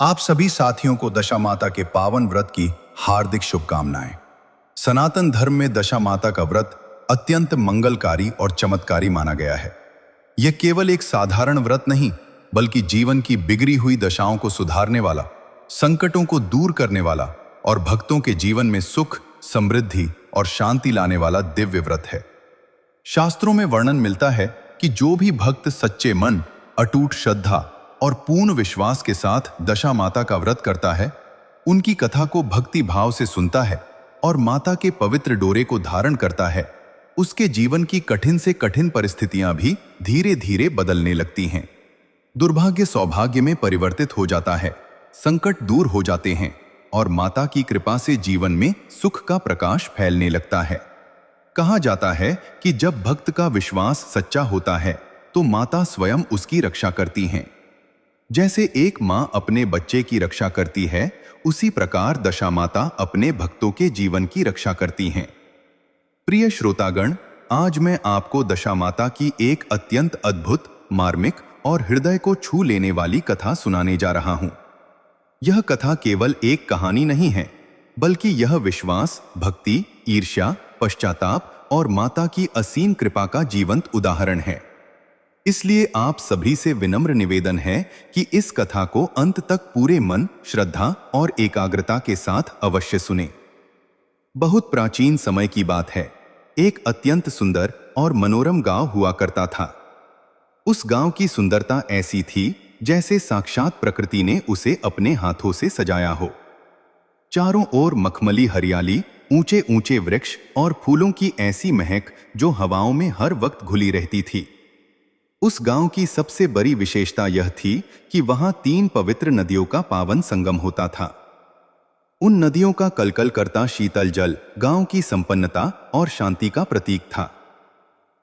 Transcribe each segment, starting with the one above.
आप सभी साथियों को दशा माता के पावन व्रत की हार्दिक शुभकामनाएं। सनातन धर्म में दशा माता का व्रत अत्यंत मंगलकारी और चमत्कारी माना गया है। यह केवल एक साधारण व्रत नहीं, बल्कि जीवन की बिगड़ी हुई दशाओं को सुधारने वाला, संकटों को दूर करने वाला और भक्तों के जीवन में सुख, समृद्धि और शांति लाने वाला दिव्य व्रत है। शास्त्रों में वर्णन मिलता है कि जो भी भक्त सच्चे मन, अटूट श्रद्धा और पूर्ण विश्वास के साथ दशा माता का व्रत करता है, उनकी कथा को भक्ति भाव से सुनता है और माता के पवित्र डोरे को धारण करता है, उसके जीवन की कठिन से कठिन परिस्थितियां भी धीरे धीरे बदलने लगती हैं। दुर्भाग्य सौभाग्य में परिवर्तित हो जाता है, संकट दूर हो जाते हैं और माता की कृपा से जीवन में सुख का प्रकाश फैलने लगता है। कहा जाता है कि जब भक्त का विश्वास सच्चा होता है तो माता स्वयं उसकी रक्षा करती हैं। जैसे एक मां अपने बच्चे की रक्षा करती है, उसी प्रकार दशा माता अपने भक्तों के जीवन की रक्षा करती हैं। प्रिय श्रोतागण, आज मैं आपको दशा माता की एक अत्यंत अद्भुत, मार्मिक और हृदय को छू लेने वाली कथा सुनाने जा रहा हूं। यह कथा केवल एक कहानी नहीं है, बल्कि यह विश्वास, भक्ति, ईर्ष्या, पश्चाताप और माता की असीम कृपा का जीवंत उदाहरण है। इसलिए आप सभी से विनम्र निवेदन है कि इस कथा को अंत तक पूरे मन, श्रद्धा और एकाग्रता के साथ अवश्य सुनें। बहुत प्राचीन समय की बात है। एक अत्यंत सुंदर और मनोरम गांव हुआ करता था। उस गांव की सुंदरता ऐसी थी जैसे साक्षात प्रकृति ने उसे अपने हाथों से सजाया हो। चारों ओर मखमली हरियाली, ऊंचे ऊंचे वृक्ष और फूलों की ऐसी महक जो हवाओं में हर वक्त घुली रहती थी। उस गांव की सबसे बड़ी विशेषता यह थी कि वहां 3 पवित्र नदियों का पावन संगम होता था। उन नदियों का कलकल करता शीतल जल गांव की संपन्नता और शांति का प्रतीक था।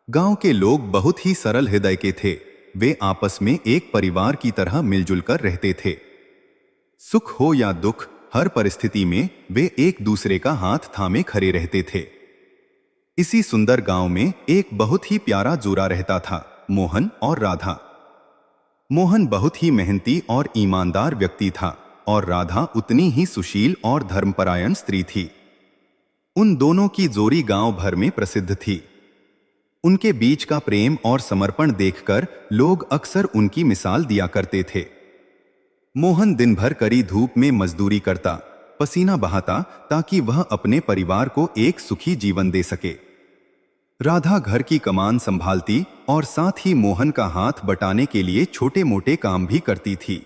गांव के लोग बहुत ही सरल हृदय के थे। वे आपस में एक परिवार की तरह मिलजुल कर रहते थे। सुख हो या दुख, हर परिस्थिति में वे एक दूसरे का हाथ थामे खड़े रहते थे। इसी सुंदर गांव में एक बहुत ही प्यारा जोड़ा रहता था, मोहन और राधा। मोहन बहुत ही मेहनती और ईमानदार व्यक्ति था और राधा उतनी ही सुशील और धर्मपरायण स्त्री थी। उन दोनों की जोड़ी गांव भर में प्रसिद्ध थी। उनके बीच का प्रेम और समर्पण देखकर लोग अक्सर उनकी मिसाल दिया करते थे। मोहन दिन भर कड़ी धूप में मजदूरी करता, पसीना बहाता ताकि वह अपने परिवार को एक सुखी जीवन दे सके। राधा घर की कमान संभालती और साथ ही मोहन का हाथ बटाने के लिए छोटे मोटे काम भी करती थी।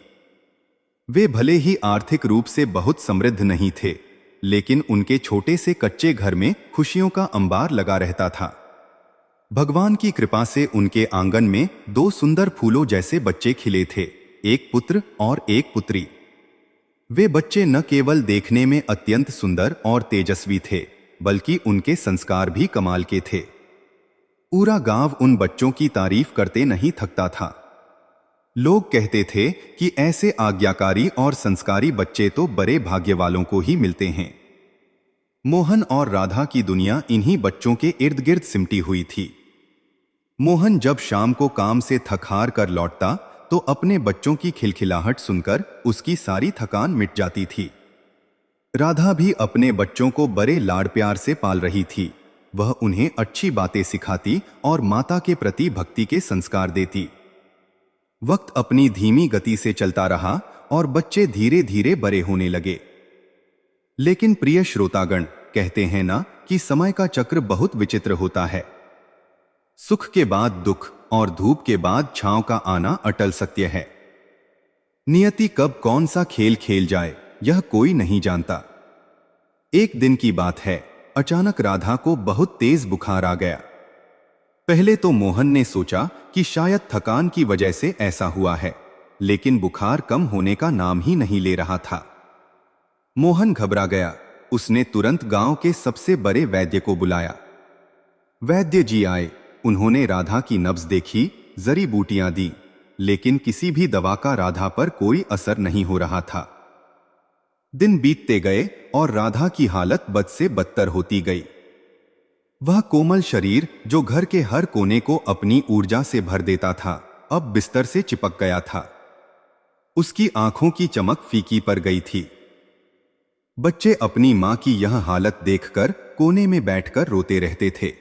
वे भले ही आर्थिक रूप से बहुत समृद्ध नहीं थे, लेकिन उनके छोटे से कच्चे घर में खुशियों का अंबार लगा रहता था। भगवान की कृपा से उनके आंगन में 2 सुंदर फूलों जैसे बच्चे खिले थे, एक पुत्र और एक पुत्री। वे बच्चे न केवल देखने में अत्यंत सुंदर और तेजस्वी थे, बल्कि उनके संस्कार भी कमाल के थे। पूरा गांव उन बच्चों की तारीफ करते नहीं थकता था। लोग कहते थे कि ऐसे आज्ञाकारी और संस्कारी बच्चे तो बड़े भाग्य वालों को ही मिलते हैं। मोहन और राधा की दुनिया इन्हीं बच्चों के इर्द गिर्द सिमटी हुई थी। मोहन जब शाम को काम से थक हार कर लौटता तो अपने बच्चों की खिलखिलाहट सुनकर उसकी सारी थकान मिट जाती थी। राधा भी अपने बच्चों को बड़े लाड़ प्यार से पाल रही थी। वह उन्हें अच्छी बातें सिखाती और माता के प्रति भक्ति के संस्कार देती। वक्त अपनी धीमी गति से चलता रहा और बच्चे धीरे धीरे बड़े होने लगे। लेकिन प्रिय श्रोतागण, कहते हैं ना कि समय का चक्र बहुत विचित्र होता है। सुख के बाद दुख और धूप के बाद छांव का आना अटल सत्य है। नियति कब कौन सा खेल खेल जाए, यह कोई नहीं जानता। एक दिन की बात है, अचानक राधा को बहुत तेज बुखार आ गया। पहले तो मोहन ने सोचा कि शायद थकान की वजह से ऐसा हुआ है, लेकिन बुखार कम होने का नाम ही नहीं ले रहा था। मोहन घबरा गया। उसने तुरंत गांव के सबसे बड़े वैद्य को बुलाया। वैद्य जी आए। उन्होंने राधा की नब्ज देखी, जड़ी बूटियां दी, लेकिन किसी भी दवा का राधा पर कोई असर नहीं हो रहा था। दिन बीतते गए और राधा की हालत बद से बदतर होती गई। वह कोमल शरीर जो घर के हर कोने को अपनी ऊर्जा से भर देता था, अब बिस्तर से चिपक गया था। उसकी आंखों की चमक फीकी पड़ गई थी। बच्चे अपनी मां की यह हालत देखकर कोने में बैठकर रोते रहते थे।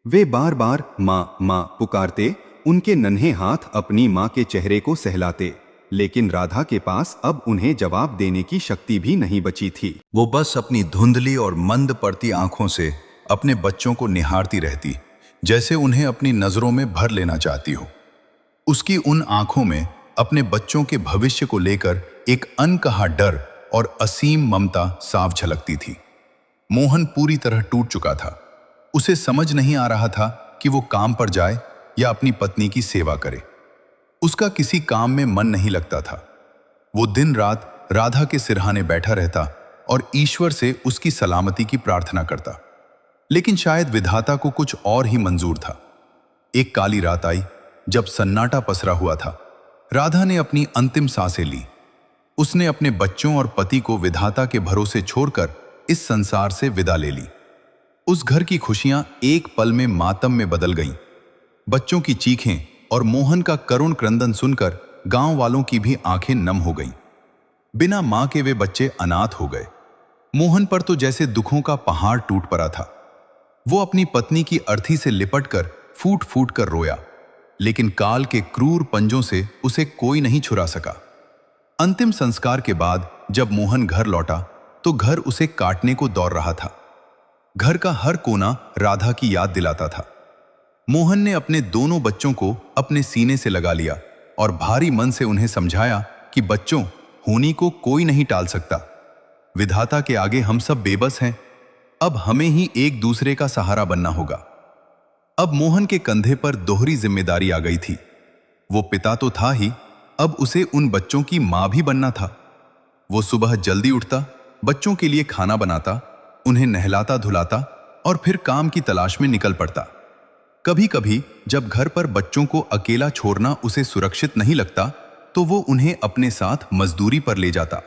वे बार बार मां मां पुकारते, उनके नन्हे हाथ अपनी मां के चेहरे को सहलाते, लेकिन राधा के पास अब उन्हें जवाब देने की शक्ति भी नहीं बची थी। वो बस अपनी धुंधली और मंद पड़ती आंखों से अपने बच्चों को निहारती रहती, जैसे उन्हें अपनी नजरों में भर लेना चाहती हो। उसकी उन आंखों में अपने बच्चों के भविष्य को लेकर एक अनकहा डर और असीम ममता साफ झलकती थी। मोहन पूरी तरह टूट चुका था। उसे समझ नहीं आ रहा था कि वो काम पर जाए या अपनी पत्नी की सेवा करे। उसका किसी काम में मन नहीं लगता था। वो दिन रात राधा के सिरहाने बैठा रहता और ईश्वर से उसकी सलामती की प्रार्थना करता। लेकिन शायद विधाता को कुछ और ही मंजूर था। एक काली रात आई जब सन्नाटा पसरा हुआ था। राधा ने अपनी अंतिम सांसें ली। उसने अपने बच्चों और पति को विधाता के भरोसे छोड़कर इस संसार से विदा ले ली। उस घर की खुशियां एक पल में मातम में बदल गईं। बच्चों की चीखें और मोहन का करुण क्रंदन सुनकर गांव वालों की भी आंखें नम हो गईं। बिना मां के वे बच्चे अनाथ हो गए। मोहन पर तो जैसे दुखों का पहाड़ टूट पड़ा था। वो अपनी पत्नी की अर्थी से लिपटकर फूट फूट कर रोया, लेकिन काल के क्रूर पंजों से उसे कोई नहीं छुड़ा सका। अंतिम संस्कार के बाद जब मोहन घर लौटा तो घर उसे काटने को दौड़ रहा था। घर का हर कोना राधा की याद दिलाता था। मोहन ने अपने दोनों बच्चों को अपने सीने से लगा लिया और भारी मन से उन्हें समझाया कि बच्चों, होनी को कोई नहीं टाल सकता। विधाता के आगे हम सब बेबस हैं। अब हमें ही एक दूसरे का सहारा बनना होगा। अब मोहन के कंधे पर दोहरी जिम्मेदारी आ गई थी। वो पिता तो था ही, अब उसे उन बच्चों की मां भी बनना था। वो सुबह जल्दी उठता, बच्चों के लिए खाना बनाता, उन्हें नहलाता धुलाता और फिर काम की तलाश में निकल पड़ता। कभी कभी जब घर पर बच्चों को अकेला छोड़ना उसे सुरक्षित नहीं लगता तो वो उन्हें अपने साथ मजदूरी पर ले जाता।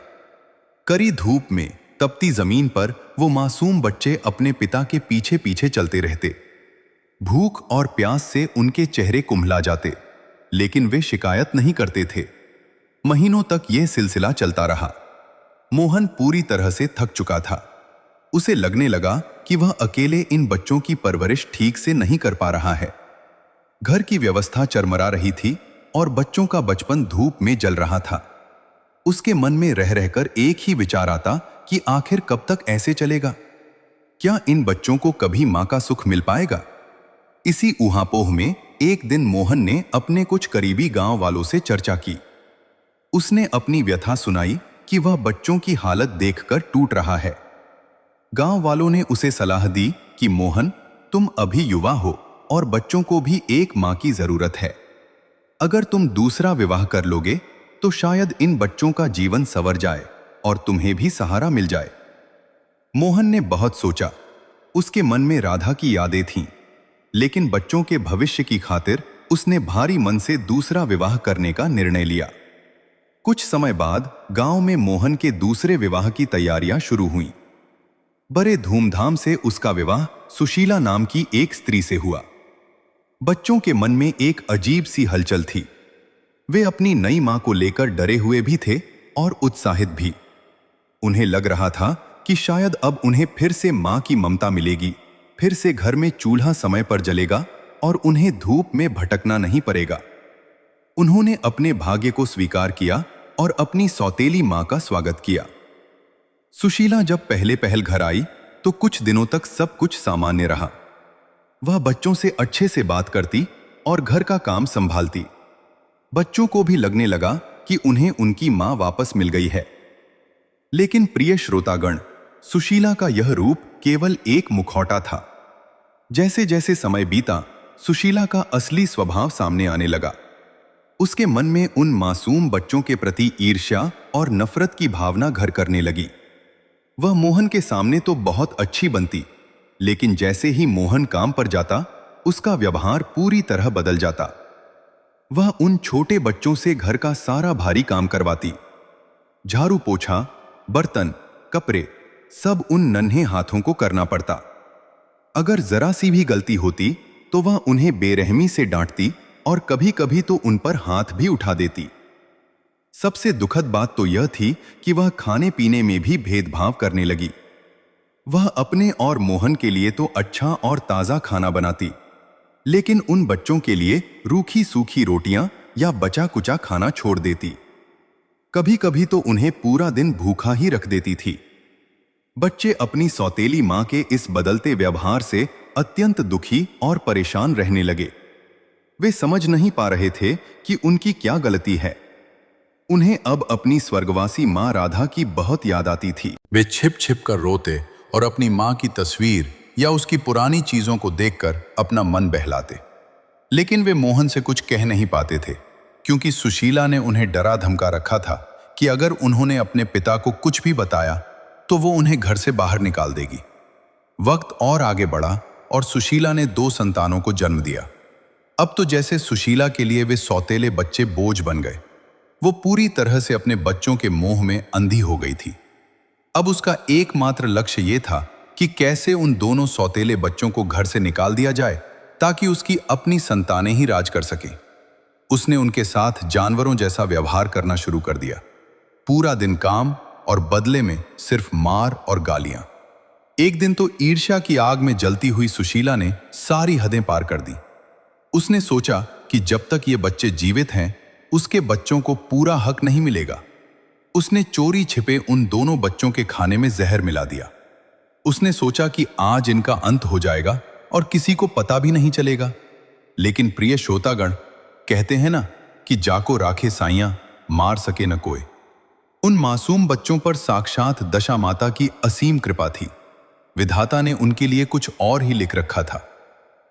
कड़ी धूप में तपती जमीन पर वो मासूम बच्चे अपने पिता के पीछे पीछे चलते रहते। भूख और प्यास से उनके चेहरे कुम्हला जाते, लेकिन वे शिकायत नहीं करते थे। महीनों तक यह सिलसिला चलता रहा। मोहन पूरी तरह से थक चुका था। उसे लगने लगा कि वह अकेले इन बच्चों की परवरिश ठीक से नहीं कर पा रहा है। घर की व्यवस्था चरमरा रही थी और बच्चों का बचपन धूप में जल रहा था। उसके मन में रह रहकर एक ही विचार आता कि आखिर कब तक ऐसे चलेगा? क्या इन बच्चों को कभी मां का सुख मिल पाएगा? इसी ऊहापोह में एक दिन मोहन ने अपने कुछ करीबी गांव वालों से चर्चा की। उसने अपनी व्यथा सुनाई कि वह बच्चों की हालत देखकर टूट रहा है। गांव वालों ने उसे सलाह दी कि मोहन, तुम अभी युवा हो और बच्चों को भी एक मां की जरूरत है। अगर तुम दूसरा विवाह कर लोगे तो शायद इन बच्चों का जीवन संवर जाए और तुम्हें भी सहारा मिल जाए। मोहन ने बहुत सोचा। उसके मन में राधा की यादें थीं, लेकिन बच्चों के भविष्य की खातिर उसने भारी मन से दूसरा विवाह करने का निर्णय लिया। कुछ समय बाद गांव में मोहन के दूसरे विवाह की तैयारियां शुरू हुईं। बड़े धूमधाम से उसका विवाह सुशीला नाम की एक स्त्री से हुआ। बच्चों के मन में एक अजीब सी हलचल थी। वे अपनी नई मां को लेकर डरे हुए भी थे और उत्साहित भी। उन्हें लग रहा था कि शायद अब उन्हें फिर से मां की ममता मिलेगी, फिर से घर में चूल्हा समय पर जलेगा और उन्हें धूप में भटकना नहीं पड़ेगा। उन्होंने अपने भाग्य को स्वीकार किया और अपनी सौतेली मां का स्वागत किया। सुशीला जब पहले पहल घर आई तो कुछ दिनों तक सब कुछ सामान्य रहा। वह बच्चों से अच्छे से बात करती और घर का काम संभालती। बच्चों को भी लगने लगा कि उन्हें उनकी मां वापस मिल गई है। लेकिन प्रिय श्रोतागण, सुशीला का यह रूप केवल एक मुखौटा था। जैसे जैसे समय बीता, सुशीला का असली स्वभाव सामने आने लगा। उसके मन में उन मासूम बच्चों के प्रति ईर्ष्या और नफरत की भावना घर करने लगी। वह मोहन के सामने तो बहुत अच्छी बनती, लेकिन जैसे ही मोहन काम पर जाता, उसका व्यवहार पूरी तरह बदल जाता। वह उन छोटे बच्चों से घर का सारा भारी काम करवाती। झाड़ू पोछा, बर्तन, कपड़े, सब उन नन्हे हाथों को करना पड़ता। अगर जरा सी भी गलती होती तो वह उन्हें बेरहमी से डांटती और कभी कभी तो उन पर हाथ भी उठा देती। सबसे दुखद बात तो यह थी कि वह खाने पीने में भी भेदभाव करने लगी। वह अपने और मोहन के लिए तो अच्छा और ताजा खाना बनाती, लेकिन उन बच्चों के लिए रूखी सूखी रोटियां या बचा कुचा खाना छोड़ देती। कभी कभी तो उन्हें पूरा दिन भूखा ही रख देती थी। बच्चे अपनी सौतेली मां के इस बदलते व्यवहार से अत्यंत दुखी और परेशान रहने लगे। वे समझ नहीं पा रहे थे कि उनकी क्या गलती है। उन्हें अब अपनी स्वर्गवासी मां राधा की बहुत याद आती थी। वे छिप छिप कर रोते और अपनी मां की तस्वीर या उसकी पुरानी चीजों को देखकर अपना मन बहलाते। लेकिन वे मोहन से कुछ कह नहीं पाते थे, क्योंकि सुशीला ने उन्हें डरा धमका रखा था कि अगर उन्होंने अपने पिता को कुछ भी बताया तो वो उन्हें घर से बाहर निकाल देगी। वक्त और आगे बढ़ा और सुशीला ने 2 संतानों को जन्म दिया। अब तो जैसे सुशीला के लिए वे सौतेले बच्चे बोझ बन गए। वो पूरी तरह से अपने बच्चों के मोह में अंधी हो गई थी। अब उसका एकमात्र लक्ष्य ये था कि कैसे उन दोनों सौतेले बच्चों को घर से निकाल दिया जाए ताकि उसकी अपनी संतानें ही राज कर सकें। उसने उनके साथ जानवरों जैसा व्यवहार करना शुरू कर दिया। पूरा दिन काम और बदले में सिर्फ मार और गालियां। एक दिन तो ईर्ष्या की आग में जलती हुई सुशीला ने सारी हदें पार कर दी। उसने सोचा कि जब तक ये बच्चे जीवित हैं, उसके बच्चों को पूरा हक नहीं मिलेगा। उसने चोरी छिपे उन दोनों बच्चों के खाने में जहर मिला दिया। उसने सोचा कि आज इनका अंत हो जाएगा और किसी को पता भी नहीं चलेगा। लेकिन प्रिय श्रोतागण, कहते हैं ना कि जाको राखे साइयां, मार सके न कोई। उन मासूम बच्चों पर साक्षात दशा माता की असीम कृपा थी। विधाता ने उनके लिए कुछ और ही लिख रखा था।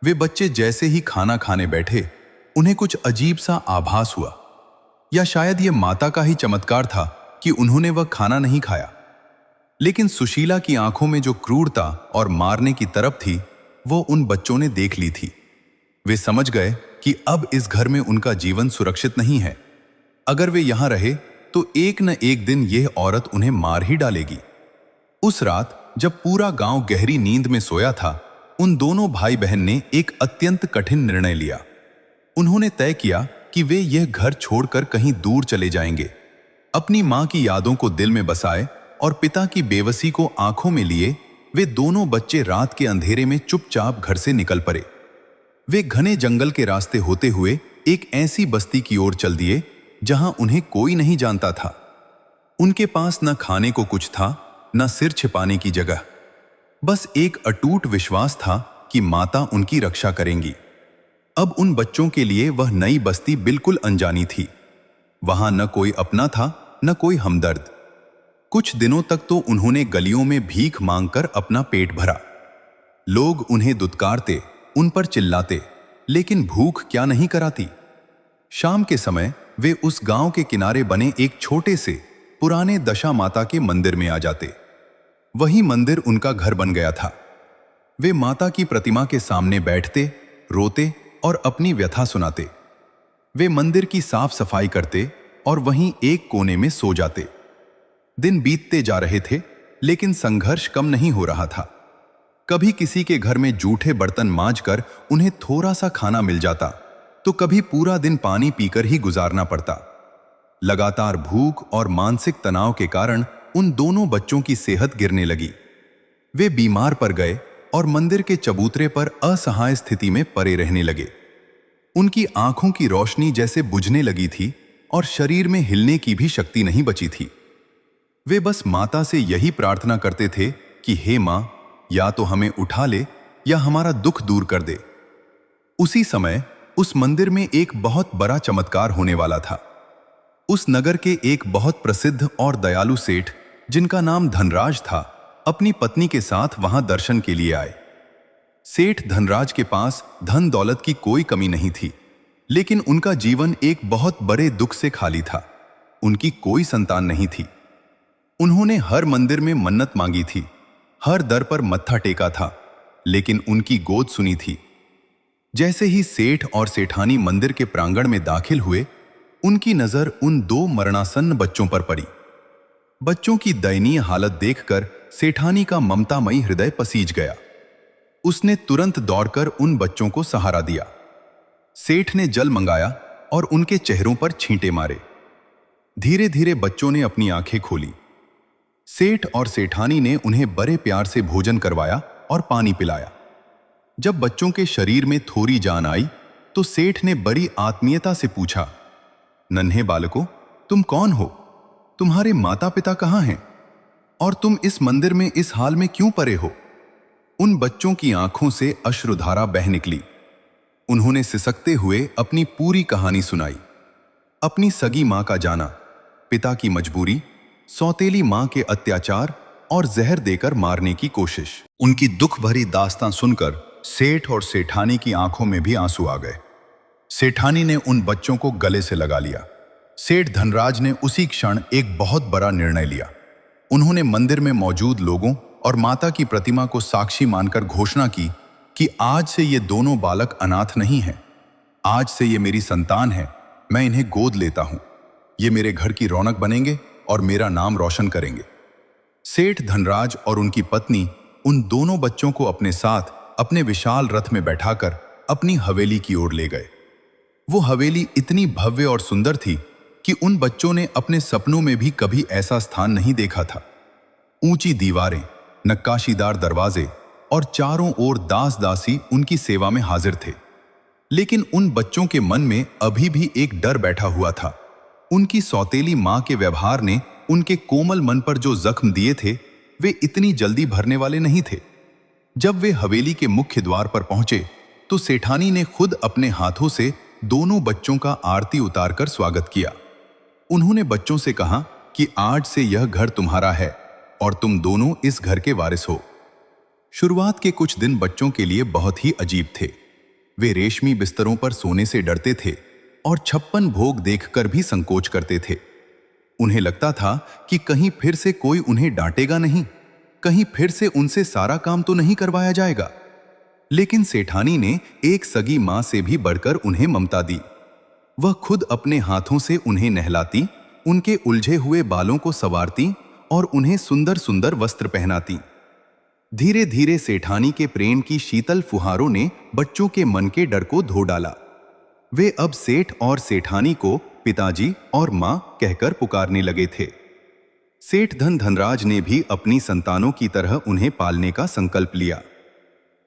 वे बच्चे जैसे ही खाना खाने बैठे, उन्हें कुछ अजीब सा आभास हुआ, या शायद यह माता का ही चमत्कार था कि उन्होंने वह खाना नहीं खाया। लेकिन सुशीला की आंखों में जो क्रूरता और मारने की तरफ थी, वो उन बच्चों ने देख ली थी। वे समझ गए कि अब इस घर में उनका जीवन सुरक्षित नहीं है। अगर वे यहां रहे तो एक न एक दिन यह औरत उन्हें मार ही डालेगी। उस रात जब पूरा गांव गहरी नींद में सोया था, उन दोनों भाई बहन ने एक अत्यंत कठिन निर्णय लिया। उन्होंने तय किया कि वे यह घर छोड़कर कहीं दूर चले जाएंगे। अपनी मां की यादों को दिल में बसाए और पिता की बेबसी को आंखों में लिए वे दोनों बच्चे रात के अंधेरे में चुपचाप घर से निकल पड़े। वे घने जंगल के रास्ते होते हुए एक ऐसी बस्ती की ओर चल दिए जहां उन्हें कोई नहीं जानता था। उनके पास न खाने को कुछ था, न सिर छिपाने की जगह। बस एक अटूट विश्वास था कि माता उनकी रक्षा करेंगी। अब उन बच्चों के लिए वह नई बस्ती बिल्कुल अनजानी थी। वहां न कोई अपना था, न कोई हमदर्द। कुछ दिनों तक तो उन्होंने गलियों में भीख मांगकर अपना पेट भरा। लोग उन्हें दुत्कारते, उन पर चिल्लाते, लेकिन भूख क्या नहीं कराती। शाम के समय वे उस गांव के किनारे बने एक छोटे से पुराने दशा माता के मंदिर में आ जाते। वही मंदिर उनका घर बन गया था। वे माता की प्रतिमा के सामने बैठते, रोते और अपनी व्यथा सुनाते। वे मंदिर की साफ सफाई करते और वहीं एक कोने में सो जाते। दिन बीतते जा रहे थे, लेकिन संघर्ष कम नहीं हो रहा था। कभी किसी के घर में जूठे बर्तन मांजकर उन्हें थोड़ा सा खाना मिल जाता, तो कभी पूरा दिन पानी पीकर ही गुजारना पड़ता। लगातार भूख और मानसिक तनाव के कारण उन दोनों बच्चों की सेहत गिरने लगी। वे बीमार पड़ गए और मंदिर के चबूतरे पर असहाय स्थिति में पड़े रहने लगे। उनकी आंखों की रोशनी जैसे बुझने लगी थी और शरीर में हिलने की भी शक्ति नहीं बची थी। वे बस माता से यही प्रार्थना करते थे कि हे मां, या तो हमें उठा ले या हमारा दुख दूर कर दे। उसी समय उस मंदिर में एक बहुत बड़ा चमत्कार होने वाला था। उस नगर के एक बहुत प्रसिद्ध और दयालु सेठ, जिनका नाम धनराज था, अपनी पत्नी के साथ वहां दर्शन के लिए आए। सेठ धनराज के पास धन दौलत की कोई कमी नहीं थी, लेकिन उनका जीवन एक बहुत बड़े दुख से खाली था। उनकी कोई संतान नहीं थी। उन्होंने हर मंदिर में मन्नत मांगी थी, हर दर पर मत्था टेका था, लेकिन उनकी गोद सुनी थी। जैसे ही सेठ और सेठानी मंदिर के प्रांगण में दाखिल हुए, उनकी नजर उन 2 मरणासन्न बच्चों पर पड़ी। बच्चों की दयनीय हालत देखकर सेठानी का ममतामयी हृदय पसीज गया। उसने तुरंत दौड़कर उन बच्चों को सहारा दिया। सेठ ने जल मंगाया और उनके चेहरों पर छींटे मारे। धीरे धीरे बच्चों ने अपनी आंखें खोली। सेठ और सेठानी ने उन्हें बड़े प्यार से भोजन करवाया और पानी पिलाया। जब बच्चों के शरीर में थोड़ी जान आई तो सेठ ने बड़ी आत्मीयता से पूछा, नन्हे बालकों, तुम कौन हो? तुम्हारे माता पिता कहाँ हैं? और तुम इस मंदिर में इस हाल में क्यों पड़े हो? उन बच्चों की आंखों से अश्रुधारा बह निकली। उन्होंने सिसकते हुए अपनी पूरी कहानी सुनाई। अपनी सगी मां का जाना, पिता की मजबूरी, सौतेली मां के अत्याचार और जहर देकर मारने की कोशिश। उनकी दुख भरी दास्तां सुनकर सेठ और सेठानी की आंखों में भी आंसू आ गए। सेठानी ने उन बच्चों को गले से लगा लिया। सेठ धनराज ने उसी क्षण एक बहुत बड़ा निर्णय लिया। उन्होंने मंदिर में मौजूद लोगों और माता की प्रतिमा को साक्षी मानकर घोषणा की कि आज से ये दोनों बालक अनाथ नहीं हैं। आज से ये मेरी संतान है। मैं इन्हें गोद लेता हूं। ये मेरे घर की रौनक बनेंगे और मेरा नाम रोशन करेंगे। सेठ धनराज और उनकी पत्नी उन दोनों बच्चों को अपने साथ अपने विशाल रथ में बैठाकर अपनी हवेली की ओर ले गए। वो हवेली इतनी भव्य और सुंदर थी कि उन बच्चों ने अपने सपनों में भी कभी ऐसा स्थान नहीं देखा था। ऊंची दीवारें, नक्काशीदार दरवाजे और चारों ओर दास दासी उनकी सेवा में हाजिर थे। लेकिन उन बच्चों के मन में अभी भी एक डर बैठा हुआ था। उनकी सौतेली मां के व्यवहार ने उनके कोमल मन पर जो जख्म दिए थे, वे इतनी जल्दी भरने वाले नहीं थे। जब वे हवेली के मुख्य द्वार पर पहुंचे तो सेठानी ने खुद अपने हाथों से दोनों बच्चों का आरती उतारकर स्वागत किया। उन्होंने बच्चों से कहा कि आज से यह घर तुम्हारा है और तुम दोनों इस घर के वारिस हो। शुरुआत के कुछ दिन बच्चों के लिए बहुत ही अजीब थे। वे रेशमी बिस्तरों पर सोने से डरते थे और 56 भोग देखकर भी संकोच करते थे। उन्हें लगता था कि कहीं फिर से कोई उन्हें डांटेगा नहीं, कहीं फिर से उनसे सारा काम तो नहीं करवाया जाएगा। लेकिन सेठानी ने एक सगी मां से भी बढ़कर उन्हें ममता दी। वह खुद अपने हाथों से उन्हें नहलाती, उनके उलझे हुए बालों को संवारती और उन्हें सुंदर सुंदर वस्त्र पहनाती। धीरे धीरे सेठानी के प्रेम की शीतल फुहारों ने बच्चों के मन के डर को धो डाला। वे अब सेठ और सेठानी को पिताजी और मां कहकर पुकारने लगे थे। सेठ धनराज ने भी अपनी संतानों की तरह उन्हें पालने का संकल्प लिया।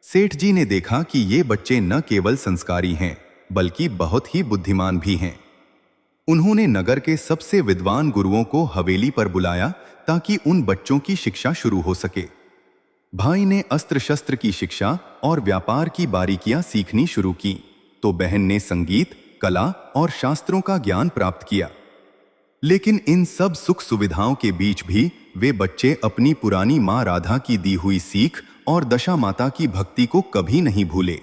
सेठ जी ने देखा कि ये बच्चे न केवल संस्कारी हैं, बल्कि बहुत ही बुद्धिमान भी हैं। उन्होंने नगर के सबसे विद्वान गुरुओं को हवेली पर बुलाया ताकि उन बच्चों की शिक्षा शुरू हो सके। भाई ने अस्त्र शस्त्र की शिक्षा और व्यापार की बारीकियां सीखनी शुरू की, तो बहन ने संगीत, कला और शास्त्रों का ज्ञान प्राप्त किया। लेकिन इन सब सुख सुविधाओं के बीच भी वे बच्चे अपनी पुरानी मां राधा की दी हुई सीख और दशा माता की भक्ति को कभी नहीं भूले।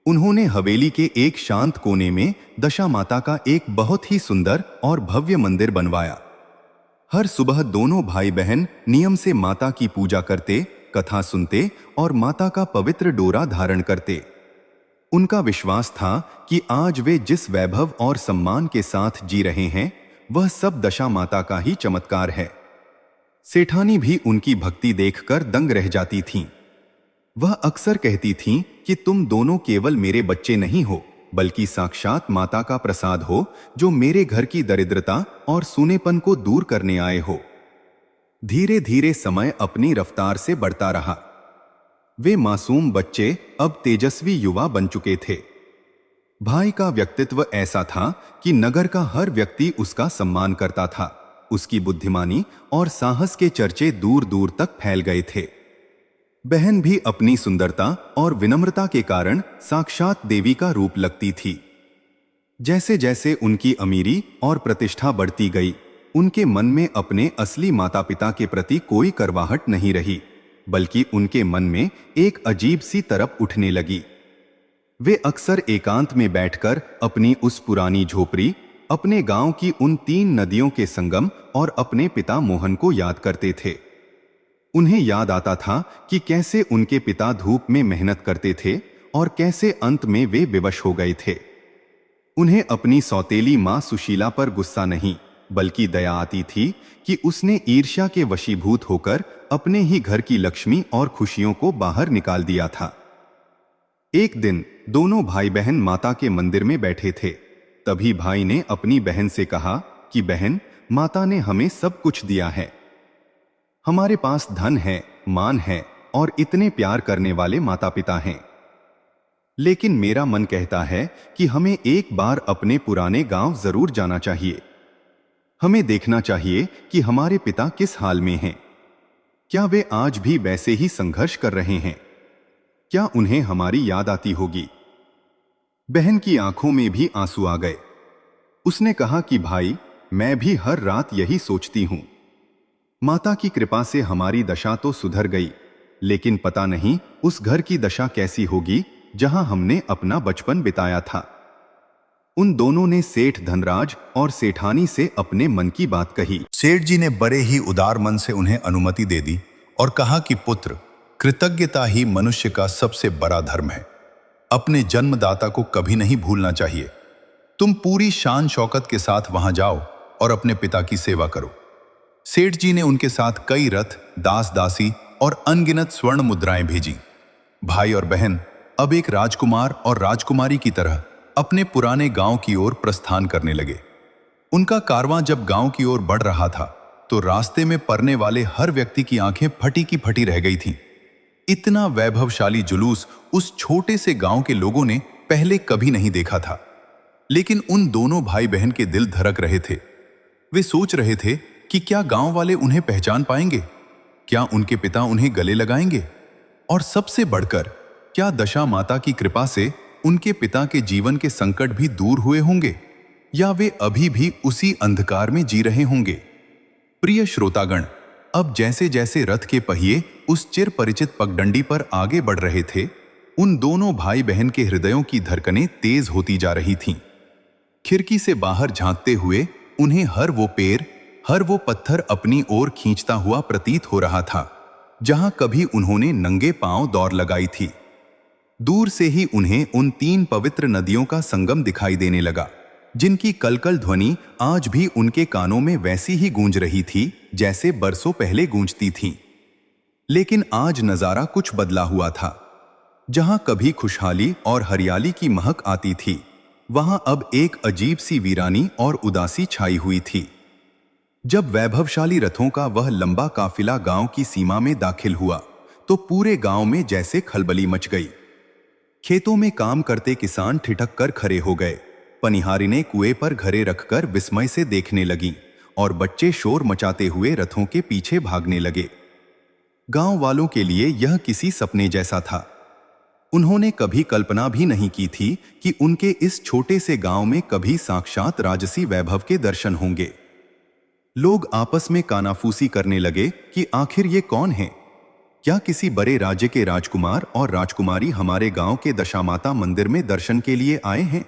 उन्होंने हवेली के एक शांत कोने में दशा माता का एक बहुत ही सुंदर और भव्य मंदिर बनवाया। हर सुबह दोनों भाई बहन नियम से माता की पूजा करते, कथा सुनते और माता का पवित्र डोरा धारण करते। उनका विश्वास था कि आज वे जिस वैभव और सम्मान के साथ जी रहे हैं, वह सब दशा माता का ही चमत्कार है। सेठानी भी उनकी भक्ति देखकर दंग रह जाती थीं। वह अक्सर कहती थीं कि तुम दोनों केवल मेरे बच्चे नहीं हो, बल्कि साक्षात माता का प्रसाद हो, जो मेरे घर की दरिद्रता और सूनेपन को दूर करने आए हो। धीरे धीरे समय अपनी रफ्तार से बढ़ता रहा। वे मासूम बच्चे अब तेजस्वी युवा बन चुके थे। भाई का व्यक्तित्व ऐसा था कि नगर का हर व्यक्ति उसका सम्मान करता था। उसकी बुद्धिमानी और साहस के चर्चे दूर दूर तक फैल गए थे। बहन भी अपनी सुंदरता और विनम्रता के कारण साक्षात देवी का रूप लगती थी। जैसे जैसे उनकी अमीरी और प्रतिष्ठा बढ़ती गई, उनके मन में अपने असली माता पिता के प्रति कोई करवाहट नहीं रही, बल्कि उनके मन में एक अजीब सी तरफ उठने लगी। वे अक्सर एकांत में बैठकर अपनी उस पुरानी झोपड़ी, अपने गांव की उन 3 नदियों के संगम और अपने पिता मोहन को याद करते थे। उन्हें याद आता था कि कैसे उनके पिता धूप में मेहनत करते थे और कैसे अंत में वे विवश हो गए थे। उन्हें अपनी सौतेली मां सुशीला पर गुस्सा नहीं, बल्कि दया आती थी कि उसने ईर्ष्या के वशीभूत होकर अपने ही घर की लक्ष्मी और खुशियों को बाहर निकाल दिया था। एक दिन दोनों भाई बहन माता के मंदिर में बैठे थे। तभी भाई ने अपनी बहन से कहा कि बहन, माता ने हमें सब कुछ दिया है। हमारे पास धन है, मान है और इतने प्यार करने वाले माता पिता हैं। लेकिन मेरा मन कहता है कि हमें एक बार अपने पुराने गांव जरूर जाना चाहिए। हमें देखना चाहिए कि हमारे पिता किस हाल में हैं। क्या वे आज भी वैसे ही संघर्ष कर रहे हैं? क्या उन्हें हमारी याद आती होगी? बहन की आंखों में भी आंसू आ गए। उसने कहा कि भाई, मैं भी हर रात यही सोचती हूं। माता की कृपा से हमारी दशा तो सुधर गई, लेकिन पता नहीं उस घर की दशा कैसी होगी जहां हमने अपना बचपन बिताया था। उन दोनों ने सेठ धनराज और सेठानी से अपने मन की बात कही। सेठ जी ने बड़े ही उदार मन से उन्हें अनुमति दे दी और कहा कि पुत्र, कृतज्ञता ही मनुष्य का सबसे बड़ा धर्म है। अपने जन्मदाता को कभी नहीं भूलना चाहिए। तुम पूरी शान शौकत के साथ वहां जाओ और अपने पिता की सेवा करो। सेठ जी ने उनके साथ कई रथ, दास दासी और अनगिनत स्वर्ण मुद्राएं भेजी। भाई और बहन अब एक राजकुमार और राजकुमारी की तरह अपने पुराने गांव की ओर प्रस्थान करने लगे। उनका कारवां जब गांव की ओर बढ़ रहा था तो रास्ते में पड़ने वाले हर व्यक्ति की आंखें फटी की फटी रह गई थीं। इतना वैभवशाली जुलूस उस छोटे से गांव के लोगों ने पहले कभी नहीं देखा था। लेकिन उन दोनों भाई बहन के दिल धड़क रहे थे। वे सोच रहे थे कि क्या गांव वाले उन्हें पहचान पाएंगे? क्या उनके पिता उन्हें गले लगाएंगे? और सबसे बढ़कर, क्या दशा माता की कृपा से उनके पिता के जीवन के संकट भी दूर हुए होंगे, या वे अभी भी उसी अंधकार में जी रहे होंगे? प्रिय श्रोतागण, अब जैसे जैसे रथ के पहिए उस चिर परिचित पगडंडी पर आगे बढ़ रहे थे, उन दोनों भाई बहन के हृदयों की धड़कनें तेज होती जा रही थीं। खिड़की से बाहर झांकते हुए उन्हें हर वो पेड़, हर वो पत्थर अपनी ओर खींचता हुआ प्रतीत हो रहा था जहां कभी उन्होंने नंगे पांव दौड़ लगाई थी। दूर से ही उन्हें उन 3 पवित्र नदियों का संगम दिखाई देने लगा, जिनकी कलकल ध्वनि आज भी उनके कानों में वैसी ही गूंज रही थी जैसे बरसों पहले गूंजती थी। लेकिन आज नजारा कुछ बदला हुआ था। जहां कभी खुशहाली और हरियाली की महक आती थी, वहां अब एक अजीब सी वीरानी और उदासी छाई हुई थी। जब वैभवशाली रथों का वह लंबा काफिला गांव की सीमा में दाखिल हुआ तो पूरे गांव में जैसे खलबली मच गई। खेतों में काम करते किसान ठिठक कर खड़े हो गए, पनिहारिनें कुएं पर घरे रखकर विस्मय से देखने लगीं और बच्चे शोर मचाते हुए रथों के पीछे भागने लगे। गांव वालों के लिए यह किसी सपने जैसा था। उन्होंने कभी कल्पना भी नहीं की थी कि उनके इस छोटे से गांव में कभी साक्षात राजसी वैभव के दर्शन होंगे। लोग आपस में कानाफूसी करने लगे कि आखिर ये कौन है? क्या किसी बड़े राज्य के राजकुमार और राजकुमारी हमारे गांव के दशामाता मंदिर में दर्शन के लिए आए हैं?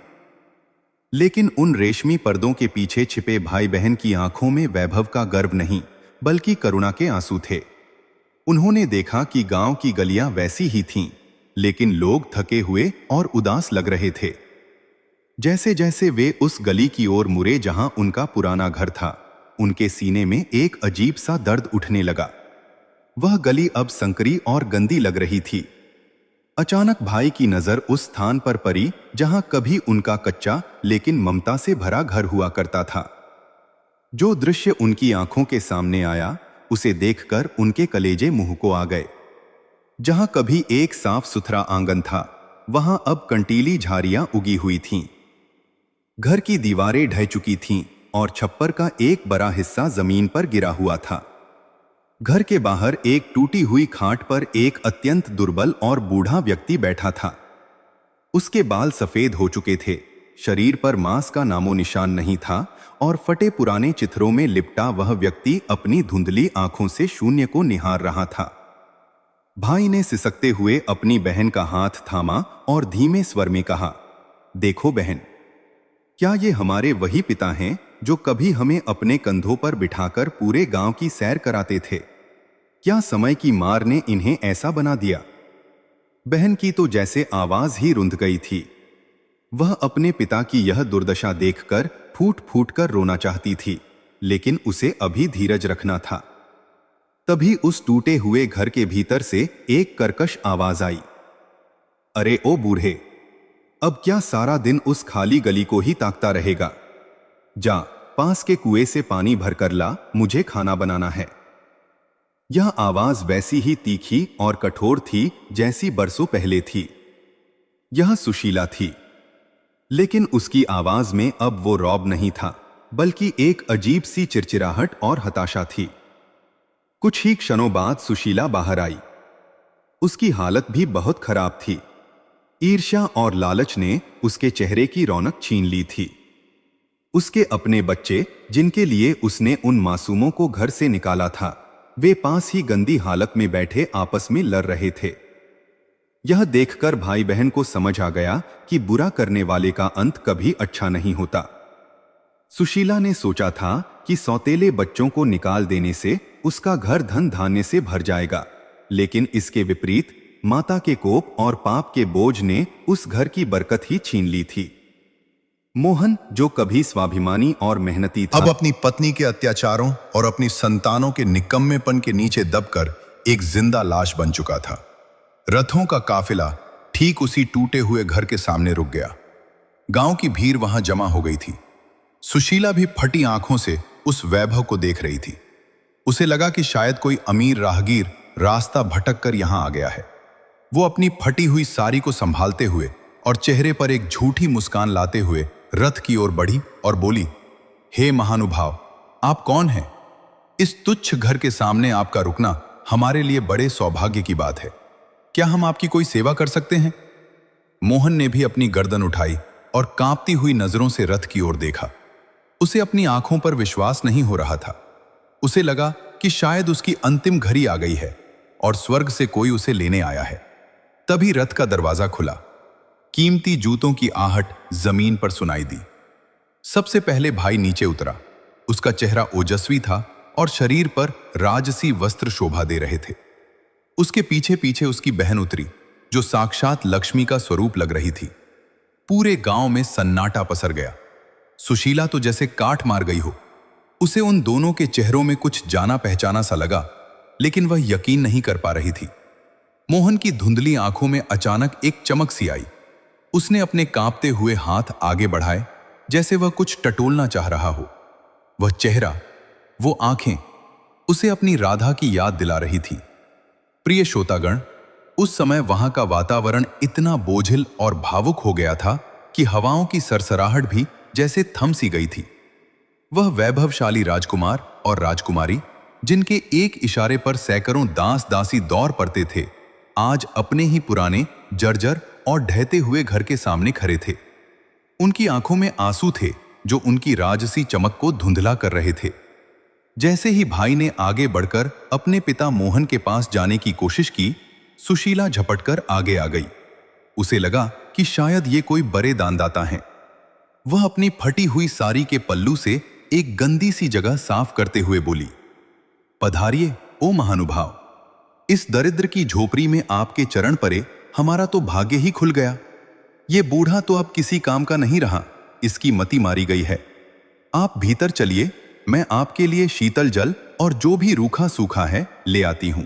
लेकिन उन रेशमी पर्दों के पीछे छिपे भाई बहन की आंखों में वैभव का गर्व नहीं, बल्कि करुणा के आंसू थे। उन्होंने देखा कि गांव की गलियां वैसी ही थीं, लेकिन लोग थके हुए और उदास लग रहे थे। जैसे जैसे वे उस गली की ओर मुड़े जहां उनका पुराना घर था, उनके सीने में एक अजीब सा दर्द उठने लगा। वह गली अब संकरी और गंदी लग रही थी। अचानक भाई की नजर उस स्थान पर पड़ी जहां कभी उनका कच्चा लेकिन ममता से भरा घर हुआ करता था। जो दृश्य उनकी आंखों के सामने आया, उसे देखकर उनके कलेजे मुंह को आ गए। जहां कभी एक साफ सुथरा आंगन था, वहां अब कंटीली झाड़ियां उगी हुई थीं। घर की दीवारें ढह चुकी थीं और छप्पर का एक बड़ा हिस्सा जमीन पर गिरा हुआ था। घर के बाहर एक टूटी हुई खाट पर एक अत्यंत दुर्बल और बूढ़ा व्यक्ति बैठा था। उसके बाल सफेद हो चुके थे, शरीर पर मांस का नामो निशान नहीं था और फटे पुराने चित्रों में लिपटा वह व्यक्ति अपनी धुंधली आंखों से शून्य को निहार रहा था। भाई ने सिसकते हुए अपनी बहन का हाथ थामा और धीमे स्वर में कहा, देखो बहन, क्या ये हमारे वही पिता हैं जो कभी हमें अपने कंधों पर बिठाकर पूरे गांव की सैर कराते थे? क्या समय की मार ने इन्हें ऐसा बना दिया? बहन की तो जैसे आवाज ही रुंध गई थी। वह अपने पिता की यह दुर्दशा देखकर फूट फूट कर रोना चाहती थी, लेकिन उसे अभी धीरज रखना था। तभी उस टूटे हुए घर के भीतर से एक कर्कश आवाज आई, अरे ओ बूढ़े, अब क्या सारा दिन उस खाली गली को ही ताकता रहेगा? जा, पास के कुएं से पानी भरकर ला, मुझे खाना बनाना है। यह आवाज वैसी ही तीखी और कठोर थी जैसी बरसों पहले थी। यह सुशीला थी, लेकिन उसकी आवाज में अब वो रौब नहीं था, बल्कि एक अजीब सी चिड़चिड़ाहट और हताशा थी। कुछ ही क्षणों बाद सुशीला बाहर आई। उसकी हालत भी बहुत खराब थी। ईर्ष्या और लालच ने उसके चेहरे की रौनक छीन ली थी। उसके अपने बच्चे, जिनके लिए उसने उन मासूमों को घर से निकाला था, वे पास ही गंदी हालत में बैठे आपस में लड़ रहे थे। यह देखकर भाई बहन को समझ आ गया कि बुरा करने वाले का अंत कभी अच्छा नहीं होता। सुशीला ने सोचा था कि सौतेले बच्चों को निकाल देने से उसका घर धन धान्य से भर जाएगा, लेकिन इसके विपरीत माता के कोप और पाप के बोझ ने उस घर की बरकत ही छीन ली थी। मोहन, जो कभी स्वाभिमानी और मेहनती था, अब अपनी पत्नी के अत्याचारों और अपनी संतानों के निकम्मेपन के नीचे दबकर एक जिंदा लाश बन चुका था। रथों का काफिला ठीक उसी टूटे हुए घर के सामने रुक गया। गांव की भीड़ वहां जमा हो गई थी। सुशीला भी फटी आंखों से उस वैभव को देख रही थी। उसे लगा कि शायद कोई अमीर राहगीर रास्ता भटक कर यहां आ गया है। वो अपनी फटी हुई साड़ी को संभालते हुए और चेहरे पर एक झूठी मुस्कान लाते हुए रथ की ओर बढ़ी और बोली, हे महानुभाव, आप कौन हैं? इस तुच्छ घर के सामने आपका रुकना हमारे लिए बड़े सौभाग्य की बात है। क्या हम आपकी कोई सेवा कर सकते हैं? मोहन ने भी अपनी गर्दन उठाई और कांपती हुई नजरों से रथ की ओर देखा। उसे अपनी आंखों पर विश्वास नहीं हो रहा था। उसे लगा कि शायद उसकी अंतिम घड़ी आ गई है और स्वर्ग से कोई उसे लेने आया है। तभी रथ का दरवाजा खुला। कीमती जूतों की आहट जमीन पर सुनाई दी। सबसे पहले भाई नीचे उतरा। उसका चेहरा ओजस्वी था और शरीर पर राजसी वस्त्र शोभा दे रहे थे। उसके पीछे पीछे उसकी बहन उतरी, जो साक्षात लक्ष्मी का स्वरूप लग रही थी। पूरे गांव में सन्नाटा पसर गया। सुशीला तो जैसे काठ मार गई हो। उसे उन दोनों के चेहरों में कुछ जाना पहचाना सा लगा, लेकिन वह यकीन नहीं कर पा रही थी। मोहन की धुंधली आंखों में अचानक एक चमक सी आई। उसने अपने कांपते हुए हाथ आगे बढ़ाए, जैसे वह कुछ टटोलना चाह रहा हो। वह चेहरा, वो आंखें उसे अपनी राधा की याद दिला रही थी। प्रिय श्रोतागण, उस समय वहां का वातावरण इतना बोझिल और भावुक हो गया था कि हवाओं की सरसराहट भी जैसे थम सी गई थी। वह वैभवशाली राजकुमार और राजकुमारी, जिनके एक इशारे पर सैकड़ों दास दासी दौड़ पड़ते थे, आज अपने ही पुराने, जर्जर और ढहते हुए घर के सामने खड़े थे। उनकी आंखों में आंसू थे जो उनकी राजसी चमक को धुंधला कर रहे थे। जैसे ही भाई ने आगे बढ़कर अपने पिता मोहन के पास जाने की कोशिश की, सुशीला झपटकर आगे आ गई। उसे लगा कि शायद ये कोई बड़े दानदाता हैं। वह अपनी फटी हुई साड़ी के पल्लू से एक गंदी सी जगह साफ करते हुए बोली, पधारिए ओ महानुभाव। इस दरिद्र की झोपड़ी में आपके चरण पड़े हमारा तो भाग्य ही खुल गया। ये बूढ़ा तो अब किसी काम का नहीं रहा, इसकी मति मारी गई है। आप भीतर चलिए, मैं आपके लिए शीतल जल और जो भी रूखा सूखा है ले आती हूं।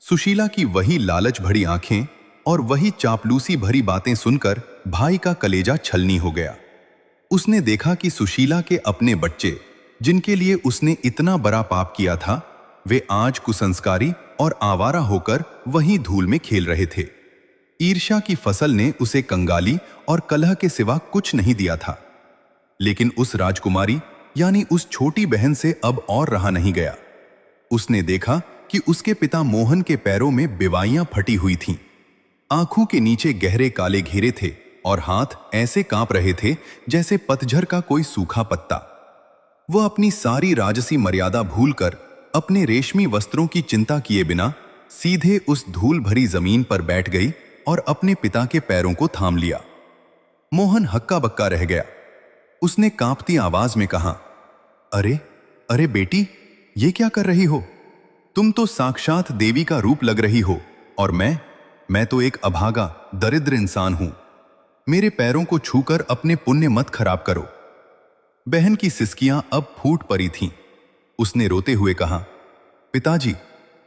सुशीला की वही लालच भरी आंखें और वही चापलूसी भरी बातें सुनकर भाई का कलेजा छलनी हो गया। उसने देखा कि सुशीला के अपने बच्चे, जिनके लिए उसने इतना बड़ा पाप किया था, वे आज कुसंस्कारी और आवारा होकर वहीं धूल में खेल रहे थे। ईर्ष्या की फसल ने उसे कंगाली और कलह के सिवा कुछ नहीं दिया था। लेकिन उस राजकुमारी यानी उस छोटी बहन से अब और रहा नहीं गया। उसने देखा कि उसके पिता मोहन के पैरों में बिवाइयां फटी हुई थीं। आंखों के नीचे गहरे काले घेरे थे और हाथ ऐसे कांप रहे थे जैसे पतझड़ का कोई सूखा पत्ता। वह अपनी सारी राजसी मर्यादा भूलकर अपने रेशमी वस्त्रों की चिंता किए बिना सीधे उस धूल भरी जमीन पर बैठ गई और अपने पिता के पैरों को थाम लिया। मोहन हक्का बक्का रह गया। उसने कांपती आवाज में कहा, अरे अरे बेटी, ये क्या कर रही हो? तुम तो साक्षात देवी का रूप लग रही हो और मैं तो एक अभागा दरिद्र इंसान हूं। मेरे पैरों को छूकर अपने पुण्य मत खराब करो। बहन की सिसकियां अब फूट पड़ी थीं। उसने रोते हुए कहा, पिताजी,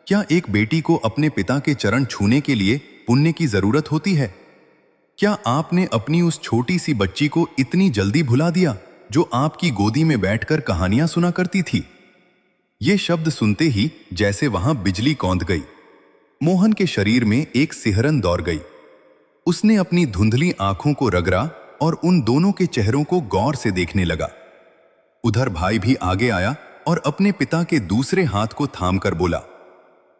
क्या एक बेटी को अपने पिता के चरण छूने के लिए पुण्य की जरूरत होती है? क्या आपने अपनी उस छोटी सी बच्ची को इतनी जल्दी भुला दिया जो आपकी गोदी में बैठकर कहानियां सुना करती थी। ये शब्द सुनते ही जैसे वहां बिजली कौंध गई। मोहन के शरीर में एक सिहरन दौड़ गई। उसने अपनी धुंधली आंखों को रगड़ा और उन दोनों के चेहरों को गौर से देखने लगा। उधर भाई भी आगे आया और अपने पिता के दूसरे हाथ को थामकर बोला,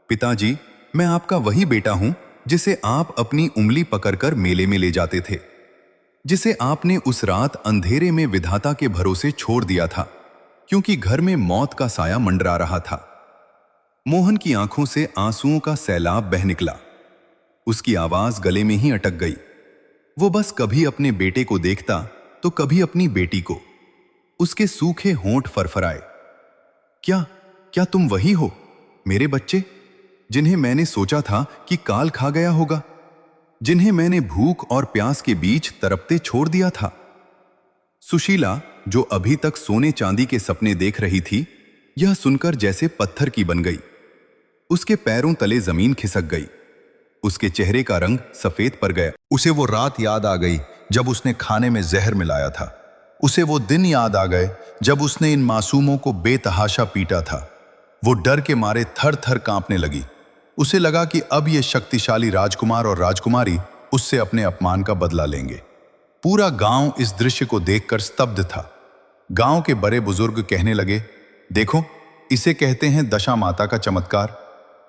पिताजी, मैं आपका वही बेटा हूं जिसे आप अपनी उंगली पकड़कर मेले में ले जाते थे, जिसे आपने उस रात अंधेरे में विधाता के भरोसे छोड़ दिया था, क्योंकि घर में मौत का साया मंडरा रहा था। मोहन की आंखों से आंसुओं का सैलाब बह निकला। उसकी आवाज गले में ही अटक गई। वो बस कभी अपने बेटे को देखता तो कभी अपनी बेटी को। उसके सूखे होंठ फरफराए। क्या तुम वही हो, मेरे बच्चे, जिन्हें मैंने सोचा था कि काल खा गया होगा, जिन्हें मैंने भूख और प्यास के बीच तड़पते छोड़ दिया था? सुशीला, जो अभी तक सोने चांदी के सपने देख रही थी, यह सुनकर जैसे पत्थर की बन गई। उसके पैरों तले जमीन खिसक गई। उसके चेहरे का रंग सफेद पड़ गया। उसे वो रात याद आ गई जब उसने खाने में जहर मिलाया था। उसे वो दिन याद आ गए जब उसने इन मासूमों को बेतहाशा पीटा था। वो डर के मारे थर थर कांपने लगी। उसे लगा कि अब ये शक्तिशाली राजकुमार और राजकुमारी उससे अपने अपमान का बदला लेंगे। पूरा गांव इस दृश्य को देखकर स्तब्ध था। गांव के बड़े बुजुर्ग कहने लगे, देखो, इसे कहते हैं दशा माता का चमत्कार।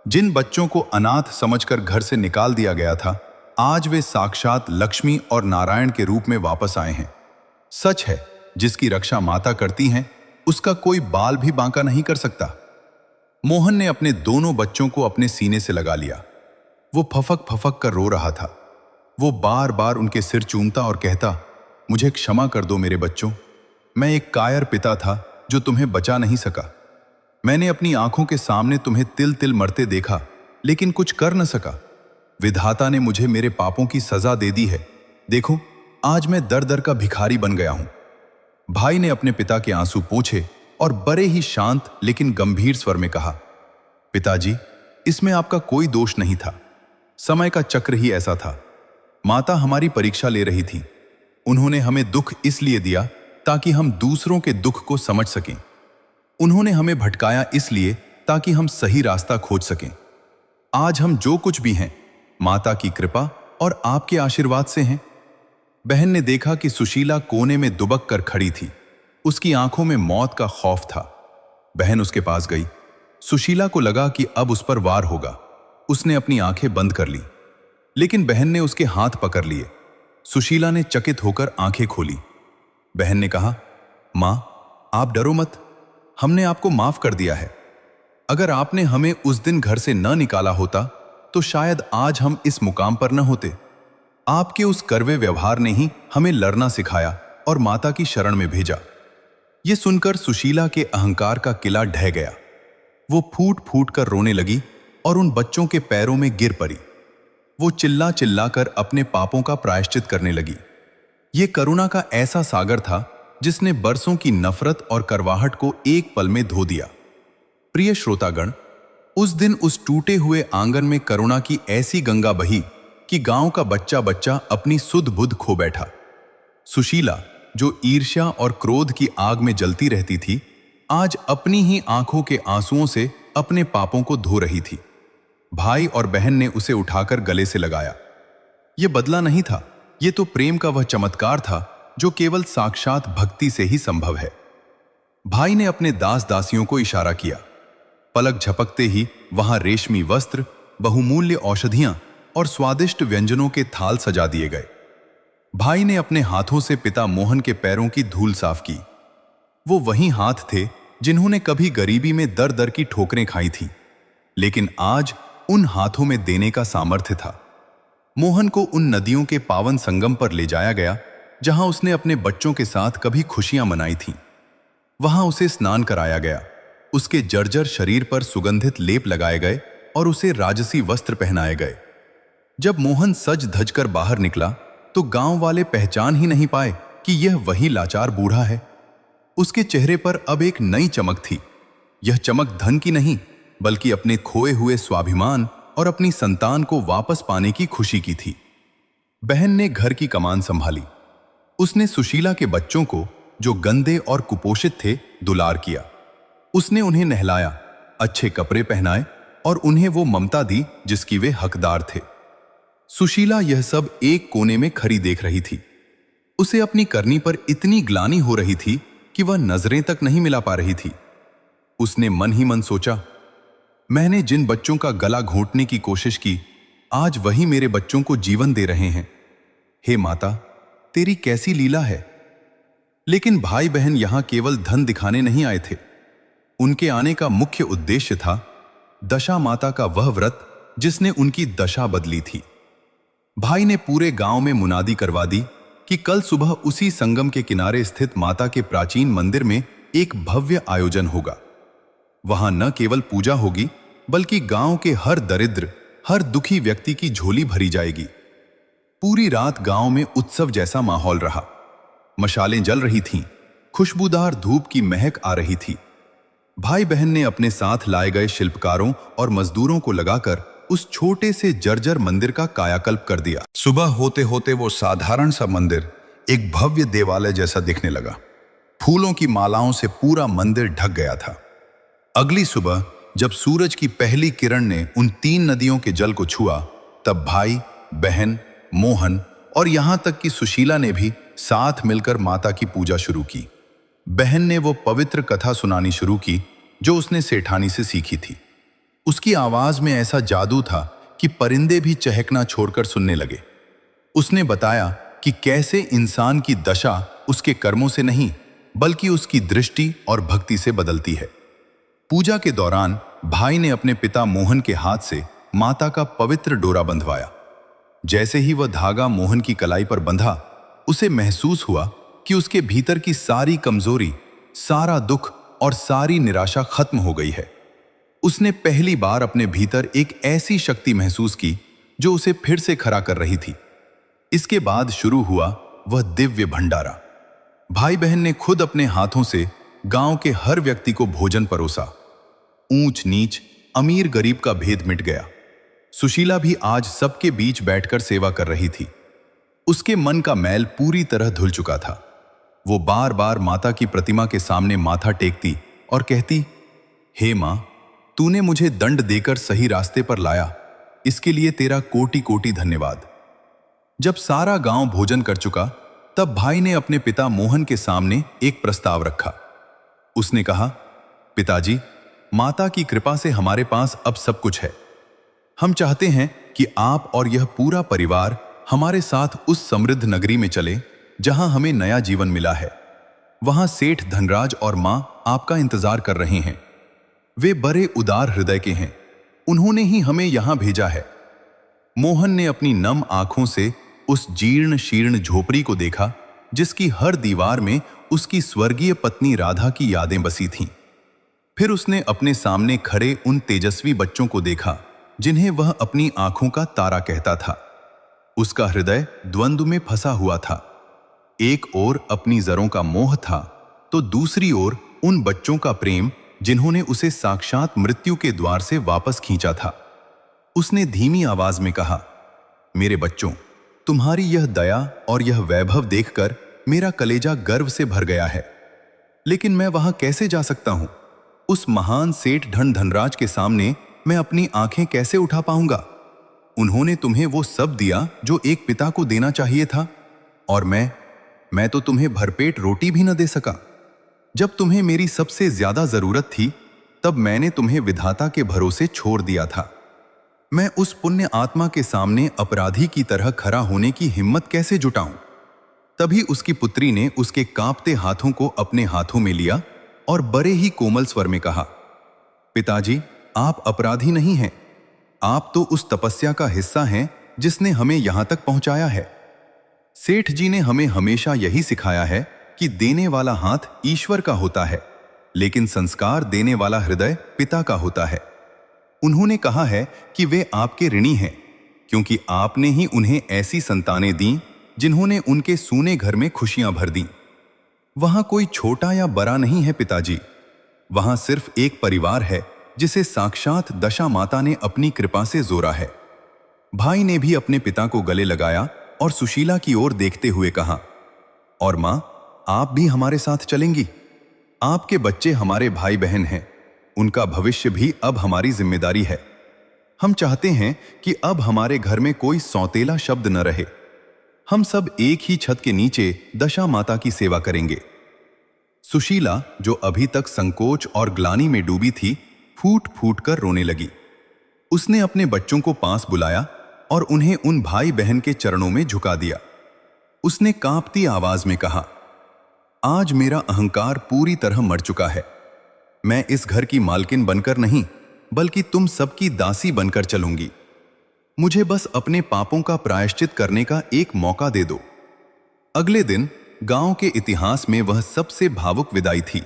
जिन बच्चों को अनाथ समझकर घर से निकाल दिया गया था, आज वे साक्षात लक्ष्मी और नारायण के रूप में वापस आए हैं। सच है, जिसकी रक्षा माता करती हैं, उसका कोई बाल भी बांका नहीं कर सकता। मोहन ने अपने दोनों बच्चों को अपने सीने से लगा लिया। वो फफक फफक कर रो रहा था। वो बार बार उनके सिर चूमता और कहता, मुझे क्षमा कर दो मेरे बच्चों, मैं एक कायर पिता था जो तुम्हें बचा नहीं सका। मैंने अपनी आंखों के सामने तुम्हें तिल तिल मरते देखा, लेकिन कुछ कर न सका। विधाता ने मुझे मेरे पापों की सजा दे दी है। देखो, आज मैं दर दर का भिखारी बन गया हूं। भाई ने अपने पिता के आंसू पोंछे और बड़े ही शांत लेकिन गंभीर स्वर में कहा, पिताजी, इसमें आपका कोई दोष नहीं था। समय का चक्र ही ऐसा था। माता हमारी परीक्षा ले रही थी। उन्होंने हमें दुख इसलिए दिया ताकि हम दूसरों के दुख को समझ सकें। उन्होंने हमें भटकाया इसलिए ताकि हम सही रास्ता खोज सकें। आज हम जो कुछ भी हैं, माता की कृपा और आपके आशीर्वाद से हैं। बहन ने देखा कि सुशीला कोने में दुबक कर खड़ी थी। उसकी आंखों में मौत का खौफ था। बहन उसके पास गई। सुशीला को लगा कि अब उस पर वार होगा। उसने अपनी आंखें बंद कर ली, लेकिन बहन ने उसके हाथ पकड़ लिए। सुशीला ने चकित होकर आंखें खोली। बहन ने कहा, मां, आप डरो मत, हमने आपको माफ कर दिया है। अगर आपने हमें उस दिन घर से न निकाला होता तो शायद आज हम इस मुकाम पर न होते। आपके उस कड़वे व्यवहार ने ही हमें लड़ना सिखाया और माता की शरण में भेजा। यह सुनकर सुशीला के अहंकार का किला ढह गया। वो फूट फूट कर रोने लगी और उन बच्चों के पैरों में गिर पड़ी। वो चिल्ला चिल्ला कर अपने पापों का प्रायश्चित करने लगी। ये करुणा का ऐसा सागर था जिसने बरसों की नफरत और करवाहट को एक पल में धो दिया। प्रिय श्रोतागण, उस दिन उस टूटे हुए आंगन में करुणा की ऐसी गंगा बही कि गांव का बच्चा बच्चा अपनी सुध बुध खो बैठा। सुशीला, जो ईर्ष्या और क्रोध की आग में जलती रहती थी, आज अपनी ही आंखों के आंसुओं से अपने पापों को धो रही थी। भाई और बहन ने उसे उठाकर गले से लगाया। यह बदला नहीं था, यह तो प्रेम का वह चमत्कार था जो केवल साक्षात भक्ति से ही संभव है। भाई ने अपने दास दासियों को इशारा किया। पलक झपकते ही वहां रेशमी वस्त्र, बहुमूल्य औषधियां और स्वादिष्ट व्यंजनों के थाल सजा दिए गए। भाई ने अपने हाथों से पिता मोहन के पैरों की धूल साफ की। वो वही हाथ थे जिन्होंने कभी गरीबी में दर दर की ठोकरें खाई थी, लेकिन आज उन हाथों में देने का सामर्थ्य था। मोहन को उन नदियों के पावन संगम पर ले जाया गया जहां उसने अपने बच्चों के साथ कभी खुशियां मनाई थीं। वहां उसे स्नान कराया गया। उसके जर्जर शरीर पर सुगंधित लेप लगाए गए और उसे राजसी वस्त्र पहनाए गए। जब मोहन सज धज कर बाहर निकला तो गांव वाले पहचान ही नहीं पाए कि यह वही लाचार बूढ़ा है। उसके चेहरे पर अब एक नई चमक थी। यह चमक धन की नहीं, बल्कि अपने खोए हुए स्वाभिमान और अपनी संतान को वापस पाने की खुशी की थी। बहन ने घर की कमान संभाली। उसने सुशीला के बच्चों को जो गंदे और कुपोषित थे, दुलार किया। उसने उन्हें नहलाया, अच्छे कपड़े पहनाए और उन्हें वो ममता दी जिसकी वे हकदार थे। सुशीला यह सब एक कोने में खड़ी देख रही थी। उसे अपनी करनी पर इतनी ग्लानि हो रही थी कि वह नजरें तक नहीं मिला पा रही थी। उसने मन ही मन सोचा, मैंने जिन बच्चों का गला घोंटने की कोशिश की, आज वही मेरे बच्चों को जीवन दे रहे हैं। हे माता, तेरी कैसी लीला है। लेकिन भाई बहन यहां केवल धन दिखाने नहीं आए थे। उनके आने का मुख्य उद्देश्य था दशा माता का वह व्रत जिसने उनकी दशा बदली थी। भाई ने पूरे गांव में मुनादी करवा दी कि कल सुबह उसी संगम के किनारे स्थित माता के प्राचीन मंदिर में एक भव्य आयोजन होगा। वहां न केवल पूजा होगी, बल्कि गांव के हर दरिद्र, हर दुखी व्यक्ति की झोली भरी जाएगी। पूरी रात गांव में उत्सव जैसा माहौल रहा। मशालें जल रही थीं, खुशबूदार धूप की महक आ रही थी। भाई बहन ने अपने साथ लाए गए शिल्पकारों और मजदूरों को लगाकर उस छोटे से जर्जर मंदिर का कायाकल्प कर दिया। सुबह होते होते वो साधारण सा मंदिर एक भव्य देवालय जैसा दिखने लगा। फूलों की मालाओं से पूरा मंदिर ढक गया था। अगली सुबह जब सूरज की पहली किरण ने उन 3 नदियों के जल को छुआ, तब भाई, बहन, मोहन और यहां तक कि सुशीला ने भी साथ मिलकर माता की पूजा शुरू की। बहन ने वो पवित्र कथा सुनानी शुरू की जो उसने सेठानी से सीखी थी। उसकी आवाज में ऐसा जादू था कि परिंदे भी चहकना छोड़कर सुनने लगे। उसने बताया कि कैसे इंसान की दशा उसके कर्मों से नहीं, बल्कि उसकी दृष्टि और भक्ति से बदलती है। पूजा के दौरान भाई ने अपने पिता मोहन के हाथ से माता का पवित्र डोरा बंधवाया। जैसे ही वह धागा मोहन की कलाई पर बंधा, उसे महसूस हुआ कि उसके भीतर की सारी कमजोरी, सारा दुख और सारी निराशा खत्म हो गई है। उसने पहली बार अपने भीतर एक ऐसी शक्ति महसूस की जो उसे फिर से खड़ा कर रही थी। इसके बाद शुरू हुआ वह दिव्य भंडारा। भाई बहन ने खुद अपने हाथों से गांव के हर व्यक्ति को भोजन परोसा। ऊंच नीच, अमीर गरीब का भेद मिट गया। सुशीला भी आज सबके बीच बैठकर सेवा कर रही थी। उसके मन का मैल पूरी तरह धुल चुका था। वो बार बार माता की प्रतिमा के सामने माथा टेकती और कहती, हे मां, तूने मुझे दंड देकर सही रास्ते पर लाया, इसके लिए तेरा कोटि कोटि धन्यवाद। जब सारा गांव भोजन कर चुका, तब भाई ने अपने पिता मोहन के सामने एक प्रस्ताव रखा। उसने कहा, पिताजी, माता की कृपा से हमारे पास अब सब कुछ है। हम चाहते हैं कि आप और यह पूरा परिवार हमारे साथ उस समृद्ध नगरी में चले जहां हमें नया जीवन मिला है। वहां सेठ धनराज और मां आपका इंतजार कर रहे हैं। वे बड़े उदार हृदय के हैं, उन्होंने ही हमें यहां भेजा है। मोहन ने अपनी नम आंखों से उस जीर्ण शीर्ण झोपड़ी को देखा जिसकी हर दीवार में उसकी स्वर्गीय पत्नी राधा की यादें बसी थीं। फिर उसने अपने सामने खड़े उन तेजस्वी बच्चों को देखा जिन्हें वह अपनी आंखों का तारा कहता था। उसका हृदय द्वंद्व में फंसा हुआ था। एक ओर अपनी जरों का मोह था, तो दूसरी ओर उन बच्चों का प्रेम जिन्होंने उसे साक्षात मृत्यु के द्वार से वापस खींचा था। उसने धीमी आवाज में कहा, मेरे बच्चों, तुम्हारी यह दया और यह वैभव देखकर मेरा कलेजा गर्व से भर गया है। लेकिन मैं वहां कैसे जा सकता हूं? उस महान सेठ धनराज के सामने मैं अपनी आंखें कैसे उठा पाऊंगा? उन्होंने तुम्हें वो सब दिया जो एक पिता को देना चाहिए था, और मैं तो तुम्हें भरपेट रोटी भी न दे सका। जब तुम्हें मेरी सबसे ज्यादा जरूरत थी, तब मैंने तुम्हें विधाता के भरोसे छोड़ दिया था। मैं उस पुण्य आत्मा के सामने अपराधी की तरह खड़ा होने की हिम्मत कैसे जुटाऊं? तभी उसकी पुत्री ने उसके कांपते हाथों को अपने हाथों में लिया और बड़े ही कोमल स्वर में कहा, पिताजी, आप अपराधी नहीं हैं। आप तो उस तपस्या का हिस्सा हैं जिसने हमें यहां तक पहुंचाया है। सेठ जी ने हमें हमेशा यही सिखाया है कि देने वाला हाथ ईश्वर का होता है, लेकिन संस्कार देने वाला हृदय पिता का होता है। उन्होंने कहा है कि वे आपके ऋणी हैं, क्योंकि आपने ही उन्हें ऐसी संतानें दी जिन्होंने उनके सूने घर में खुशियां भर दी। वहां कोई छोटा या बड़ा नहीं है पिताजी, वहां सिर्फ एक परिवार है जिसे साक्षात दशा माता ने अपनी कृपा से जोड़ा है। भाई ने भी अपने पिता को गले लगाया और सुशीला की ओर देखते हुए कहा, और मां, आप भी हमारे साथ चलेंगी? आपके बच्चे हमारे भाई बहन हैं, उनका भविष्य भी अब हमारी जिम्मेदारी है। हम चाहते हैं कि अब हमारे घर में कोई सौतेला शब्द न रहे। हम सब एक ही छत के नीचे दशा माता की सेवा करेंगे। सुशीला, जो अभी तक संकोच और ग्लानि में डूबी थी, फूट फूट कर रोने लगी। उसने अपने बच्चों को पास बुलाया और उन्हें उन भाई बहन के चरणों में झुका दिया। उसने कांपती आवाज में कहा, आज मेरा अहंकार पूरी तरह मर चुका है। मैं इस घर की मालकिन बनकर नहीं, बल्कि तुम सबकी दासी बनकर चलूंगी। मुझे बस अपने पापों का प्रायश्चित करने का एक मौका दे दो। अगले दिन गांव के इतिहास में वह सबसे भावुक विदाई थी।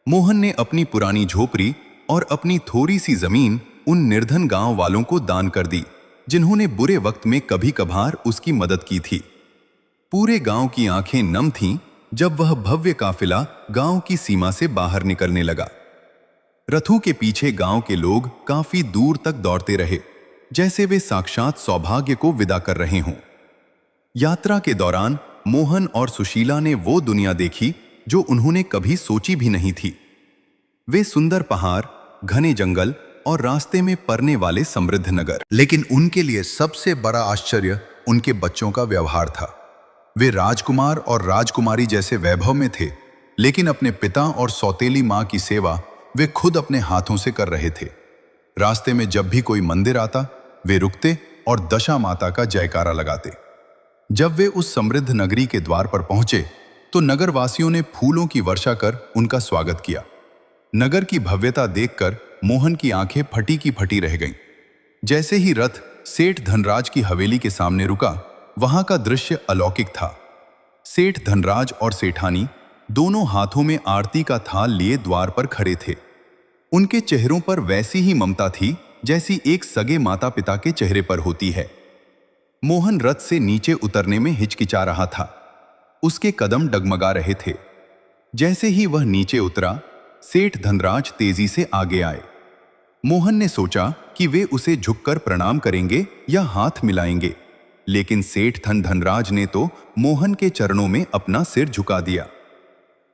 मोहन ने अपनी पुरानी झोपड़ी और अपनी थोड़ी सी जमीन उन निर्धन गांव वालों को दान कर दी, जिन्होंने बुरे वक्त में कभी कभार उसकी मदद की थी। पूरे गांव की आंखें नम थीं जब वह भव्य काफिला गांव की सीमा से बाहर निकलने लगा। रथों के पीछे गांव के लोग काफी दूर तक दौड़ते रहे, जैसे वे साक्षात सौभाग्य को विदा कर रहे हों। यात्रा के दौरान मोहन और सुशीला ने वो दुनिया देखी जो उन्होंने कभी सोची भी नहीं थी। वे सुंदर पहाड़, घने जंगल और रास्ते में परने वाले समृद्ध नगर। लेकिन उनके लिए सबसे बड़ा आश्चर्य उनके बच्चों का व्यवहार था। वे राजकुमार और राजकुमारी जैसे वैभव में थे, लेकिन अपने पिता और सौतेली मां की सेवा वे खुद अपने हाथों से कर रहे थे। रास्ते में जब भी कोई मंदिर आता, वे रुकते और दशा माता का जयकारा लगाते। जब वे उस समृद्ध नगरी के द्वार पर पहुंचे तो नगरवासियों ने फूलों की वर्षा कर उनका स्वागत किया। नगर की भव्यता देखकर मोहन की आंखें फटी की फटी रह गईं। जैसे ही रथ सेठ धनराज की हवेली के सामने रुका, वहां का दृश्य अलौकिक था। सेठ धनराज और सेठानी दोनों हाथों में आरती का थाल लिए द्वार पर खड़े थे। उनके चेहरों पर वैसी ही ममता थी जैसी एक सगे माता पिता के चेहरे पर होती है। मोहन रथ से नीचे उतरने में हिचकिचा रहा था। उसके कदम डगमगा रहे थे। जैसे ही वह नीचे उतरा, सेठ धनराज तेजी से आगे आए। मोहन ने सोचा कि वे उसे झुककर प्रणाम करेंगे या हाथ मिलाएंगे, लेकिन सेठ धनराज ने तो मोहन के चरणों में अपना सिर झुका दिया।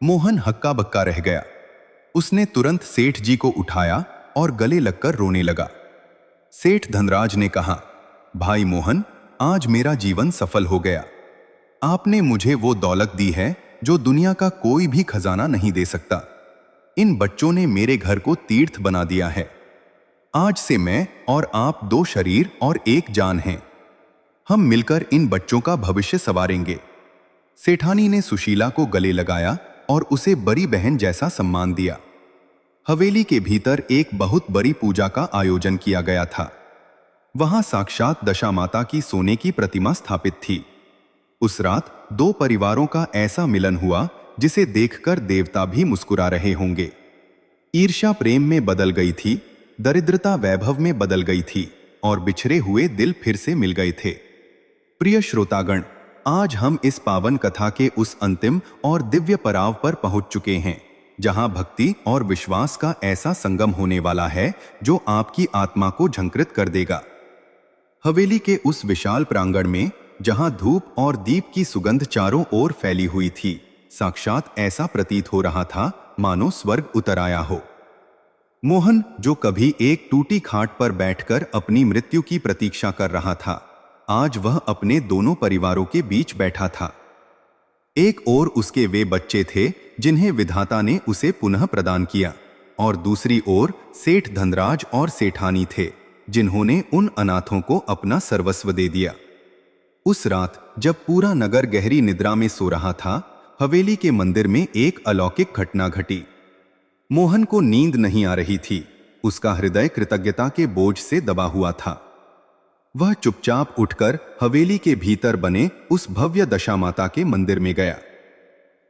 मोहन हक्का बक्का रह गया। उसने तुरंत सेठ जी को उठाया और गले लगकर रोने लगा। सेठ धनराज ने कहा, भाई मोहन, आज मेरा जीवन सफल हो गया। आपने मुझे वो दौलत दी है जो दुनिया का कोई भी खजाना नहीं दे सकता। इन बच्चों ने मेरे घर को तीर्थ बना दिया है। आज से मैं और आप दो शरीर और एक जान हैं। हम मिलकर इन बच्चों का भविष्य संवारेंगे। सेठानी ने सुशीला को गले लगाया और उसे बड़ी बहन जैसा सम्मान दिया। हवेली के भीतर एक बहुत बड़ी पूजा का आयोजन किया गया था। वहां साक्षात दशा माता की सोने की प्रतिमा स्थापित थी। उस रात दो परिवारों का ऐसा मिलन हुआ जिसे देखकर देवता भी मुस्कुरा रहे होंगे। ईर्ष्या प्रेम में बदल गई थी, दरिद्रता वैभव में बदल गई थी और बिछड़े हुए दिल फिर से मिल गए थे। प्रिय श्रोतागण, आज हम इस पावन कथा के उस अंतिम और दिव्य पड़ाव पर पहुंच चुके हैं, जहां भक्ति और विश्वास का ऐसा संगम होने वाला है जो आपकी आत्मा को झंकृत कर देगा। हवेली के उस विशाल प्रांगण में, जहां धूप और दीप की सुगंध चारों ओर फैली हुई थी, साक्षात ऐसा प्रतीत हो रहा था मानो स्वर्ग उतर आया हो। मोहन, जो कभी एक टूटी खाट पर बैठकर अपनी मृत्यु की प्रतीक्षा कर रहा था, आज वह अपने दोनों परिवारों के बीच बैठा था। एक ओर उसके वे बच्चे थे जिन्हें विधाता ने उसे पुनः प्रदान किया, और दूसरी ओर सेठ धनराज और सेठानी थे जिन्होंने उन अनाथों को अपना सर्वस्व दे दिया। उस रात जब पूरा नगर गहरी निद्रा में सो रहा था, हवेली के मंदिर में एक अलौकिक घटना घटी। मोहन को नींद नहीं आ रही थी। उसका हृदय कृतज्ञता के बोझ से दबा हुआ था। वह चुपचाप उठकर हवेली के भीतर बने उस भव्य दशा माता के मंदिर में गया।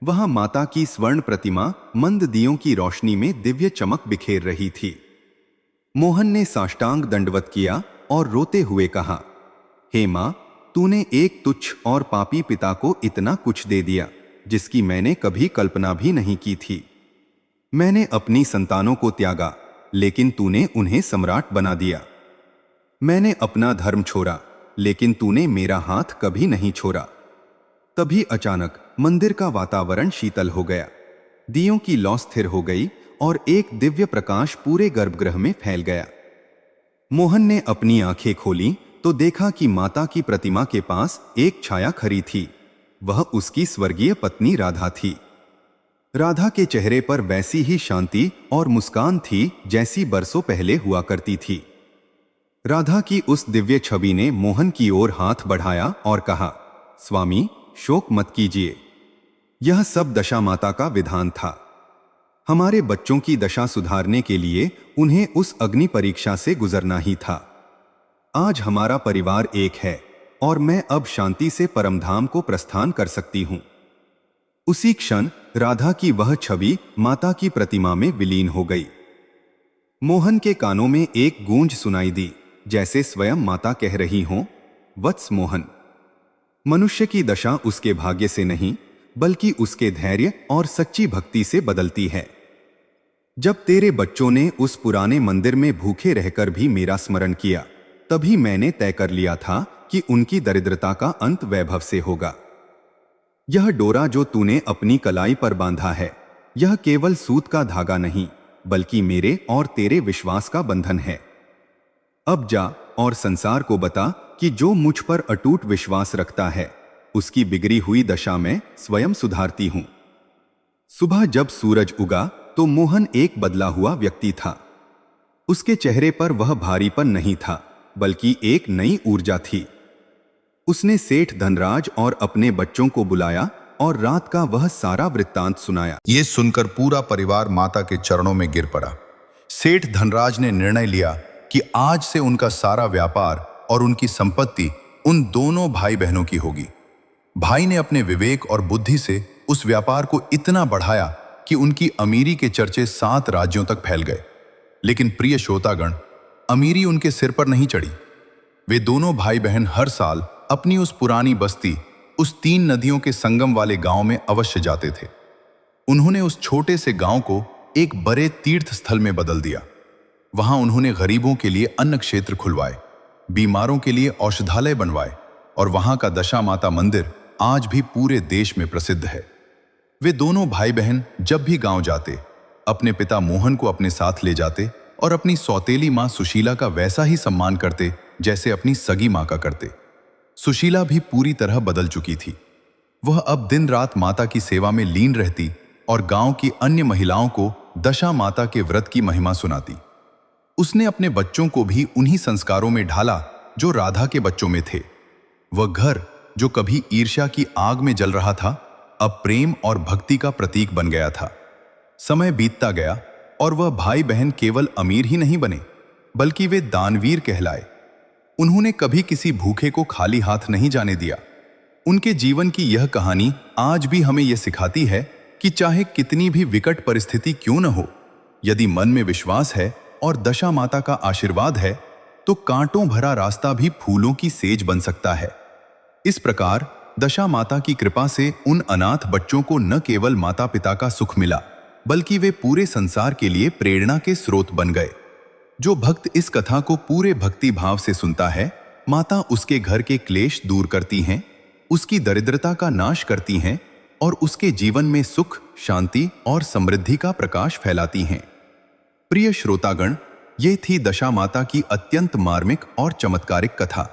वहां माता की स्वर्ण प्रतिमा मंद दियों की रोशनी में दिव्य चमक बिखेर रही थी। मोहन ने साष्टांग दंडवत किया और रोते हुए कहा, हे मां, तूने एक तुच्छ और पापी पिता को इतना कुछ दे दिया जिसकी मैंने कभी कल्पना भी नहीं की थी। मैंने अपनी संतानों को त्यागा, लेकिन तूने उन्हें सम्राट बना दिया। मैंने अपना धर्म छोड़ा, लेकिन तूने मेरा हाथ कभी नहीं छोड़ा। तभी अचानक मंदिर का वातावरण शीतल हो गया। दियों की लौ स्थिर हो गई और एक दिव्य प्रकाश पूरे गर्भगृह में फैल गया। मोहन ने अपनी आंखें खोली तो देखा कि माता की प्रतिमा के पास एक छाया खड़ी थी। वह उसकी स्वर्गीय पत्नी राधा थी। राधा के चेहरे पर वैसी ही शांति और मुस्कान थी जैसी बरसों पहले हुआ करती थी। राधा की उस दिव्य छवि ने मोहन की ओर हाथ बढ़ाया और कहा, स्वामी, शोक मत कीजिए। यह सब दशा माता का विधान था। हमारे बच्चों की दशा सुधारने के लिए उन्हें उस अग्नि परीक्षा से गुजरना ही था। आज हमारा परिवार एक है और मैं अब शांति से परमधाम को प्रस्थान कर सकती हूं। उसी क्षण राधा की वह छवि माता की प्रतिमा में विलीन हो गई। मोहन के कानों में एक गूंज सुनाई दी, जैसे स्वयं माता कह रही हो, वत्स मोहन। मनुष्य की दशा उसके भाग्य से नहीं बल्कि उसके धैर्य और सच्ची भक्ति से बदलती है। जब तेरे बच्चों ने उस पुराने मंदिर में भूखे रहकर भी मेरा स्मरण किया, तभी मैंने तय कर लिया था कि उनकी दरिद्रता का अंत वैभव से होगा। यह डोरा जो तूने अपनी कलाई पर बांधा है, यह केवल सूत का धागा नहीं बल्कि मेरे और तेरे विश्वास का बंधन है। अब जा और संसार को बता कि जो मुझ पर अटूट विश्वास रखता है, उसकी बिगड़ी हुई दशा में स्वयं सुधारती हूं। सुबह जब सूरज उगा तो मोहन एक बदला हुआ व्यक्ति था। उसके चेहरे पर वह भारीपन नहीं था बल्कि एक नई ऊर्जा थी। उसने सेठ धनराज और अपने बच्चों को बुलाया और रात का वह सारा वृत्तांत सुनाया। ये सुनकर पूरा परिवार माता के चरणों में गिर पड़ा। सेठ धनराज ने निर्णय लिया कि आज से उनका सारा व्यापार और उनकी संपत्ति उन दोनों भाई बहनों की होगी। भाई ने अपने विवेक और बुद्धि से उस व्यापार को इतना बढ़ाया कि उनकी अमीरी के चर्चे 7 राज्यों तक फैल गए। लेकिन प्रिय श्रोतागण, अमीरी उनके सिर पर नहीं चढ़ी। वे दोनों भाई बहन हर साल अपनी उस पुरानी बस्ती, उस 3 नदियों के संगम वाले गांव में अवश्य जाते थे। उन्होंने उस छोटे से गांव को एक बड़े तीर्थ स्थल में बदल दिया। वहां उन्होंने गरीबों के लिए अन्न क्षेत्र खुलवाए, बीमारों के लिए औषधालय बनवाए और वहां का दशा माता मंदिर आज भी पूरे देश में प्रसिद्ध है। वे दोनों भाई बहन जब भी गांव जाते, अपने पिता मोहन को अपने साथ ले जाते और अपनी सौतेली मां सुशीला का वैसा ही सम्मान करते जैसे अपनी सगी मां का करते। सुशीला भी पूरी तरह बदल चुकी थी। वह अब दिन रात माता की सेवा में लीन रहती और गांव की अन्य महिलाओं को दशा माता के व्रत की महिमा सुनाती। उसने अपने बच्चों को भी उन्हीं संस्कारों में ढाला जो राधा के बच्चों में थे। वह घर जो कभी ईर्ष्या की आग में जल रहा था, अब प्रेम और भक्ति का प्रतीक बन गया था। समय बीतता गया और वह भाई बहन केवल अमीर ही नहीं बने बल्कि वे दानवीर कहलाए। उन्होंने कभी किसी भूखे को खाली हाथ नहीं जाने दिया। उनके जीवन की यह कहानी आज भी हमें यह सिखाती है कि चाहे कितनी भी विकट परिस्थिति क्यों न हो, यदि मन में विश्वास है और दशा माता का आशीर्वाद है तो कांटों भरा रास्ता भी फूलों की सेज बन सकता है। इस प्रकार दशा माता की कृपा से उन अनाथ बच्चों को न केवल माता पिता का सुख मिला बल्कि वे पूरे संसार के लिए प्रेरणा के स्रोत बन गए। जो भक्त इस कथा को पूरे भक्ति भाव से सुनता है, माता उसके घर के क्लेश दूर करती हैं, उसकी दरिद्रता का नाश करती हैं और उसके जीवन में सुख, शांति और समृद्धि का प्रकाश फैलाती हैं। प्रिय श्रोतागण, ये थी दशा माता की अत्यंत मार्मिक और चमत्कारिक कथा।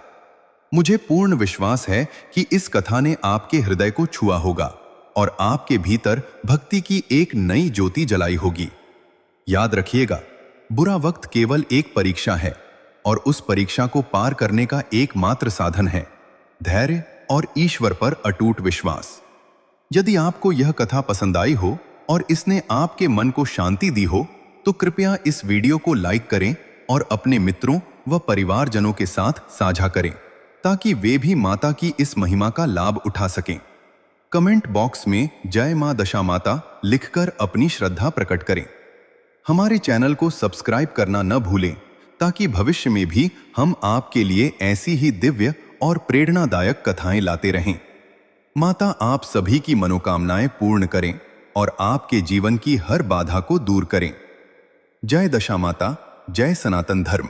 मुझे पूर्ण विश्वास है कि इस कथा ने आपके हृदय को छुआ होगा और आपके भीतर भक्ति की एक नई ज्योति जलाई होगी। याद रखिएगा, बुरा वक्त केवल एक परीक्षा है और उस परीक्षा को पार करने का एकमात्र साधन है धैर्य और ईश्वर पर अटूट विश्वास। यदि आपको यह कथा पसंद आई हो और इसने आपके मन को शांति दी हो तो कृपया इस वीडियो को लाइक करें और अपने मित्रों व परिवारजनों के साथ साझा करें ताकि वे भी माता की इस महिमा का लाभ उठा सकें। कमेंट बॉक्स में जय मां दशा माता लिखकर अपनी श्रद्धा प्रकट करें। हमारे चैनल को सब्सक्राइब करना न भूलें ताकि भविष्य में भी हम आपके लिए ऐसी ही दिव्य और प्रेरणादायक कथाएं लाते रहें। माता आप सभी की मनोकामनाएं पूर्ण करें और आपके जीवन की हर बाधा को दूर करें। जय दशा माता, जय सनातन धर्म।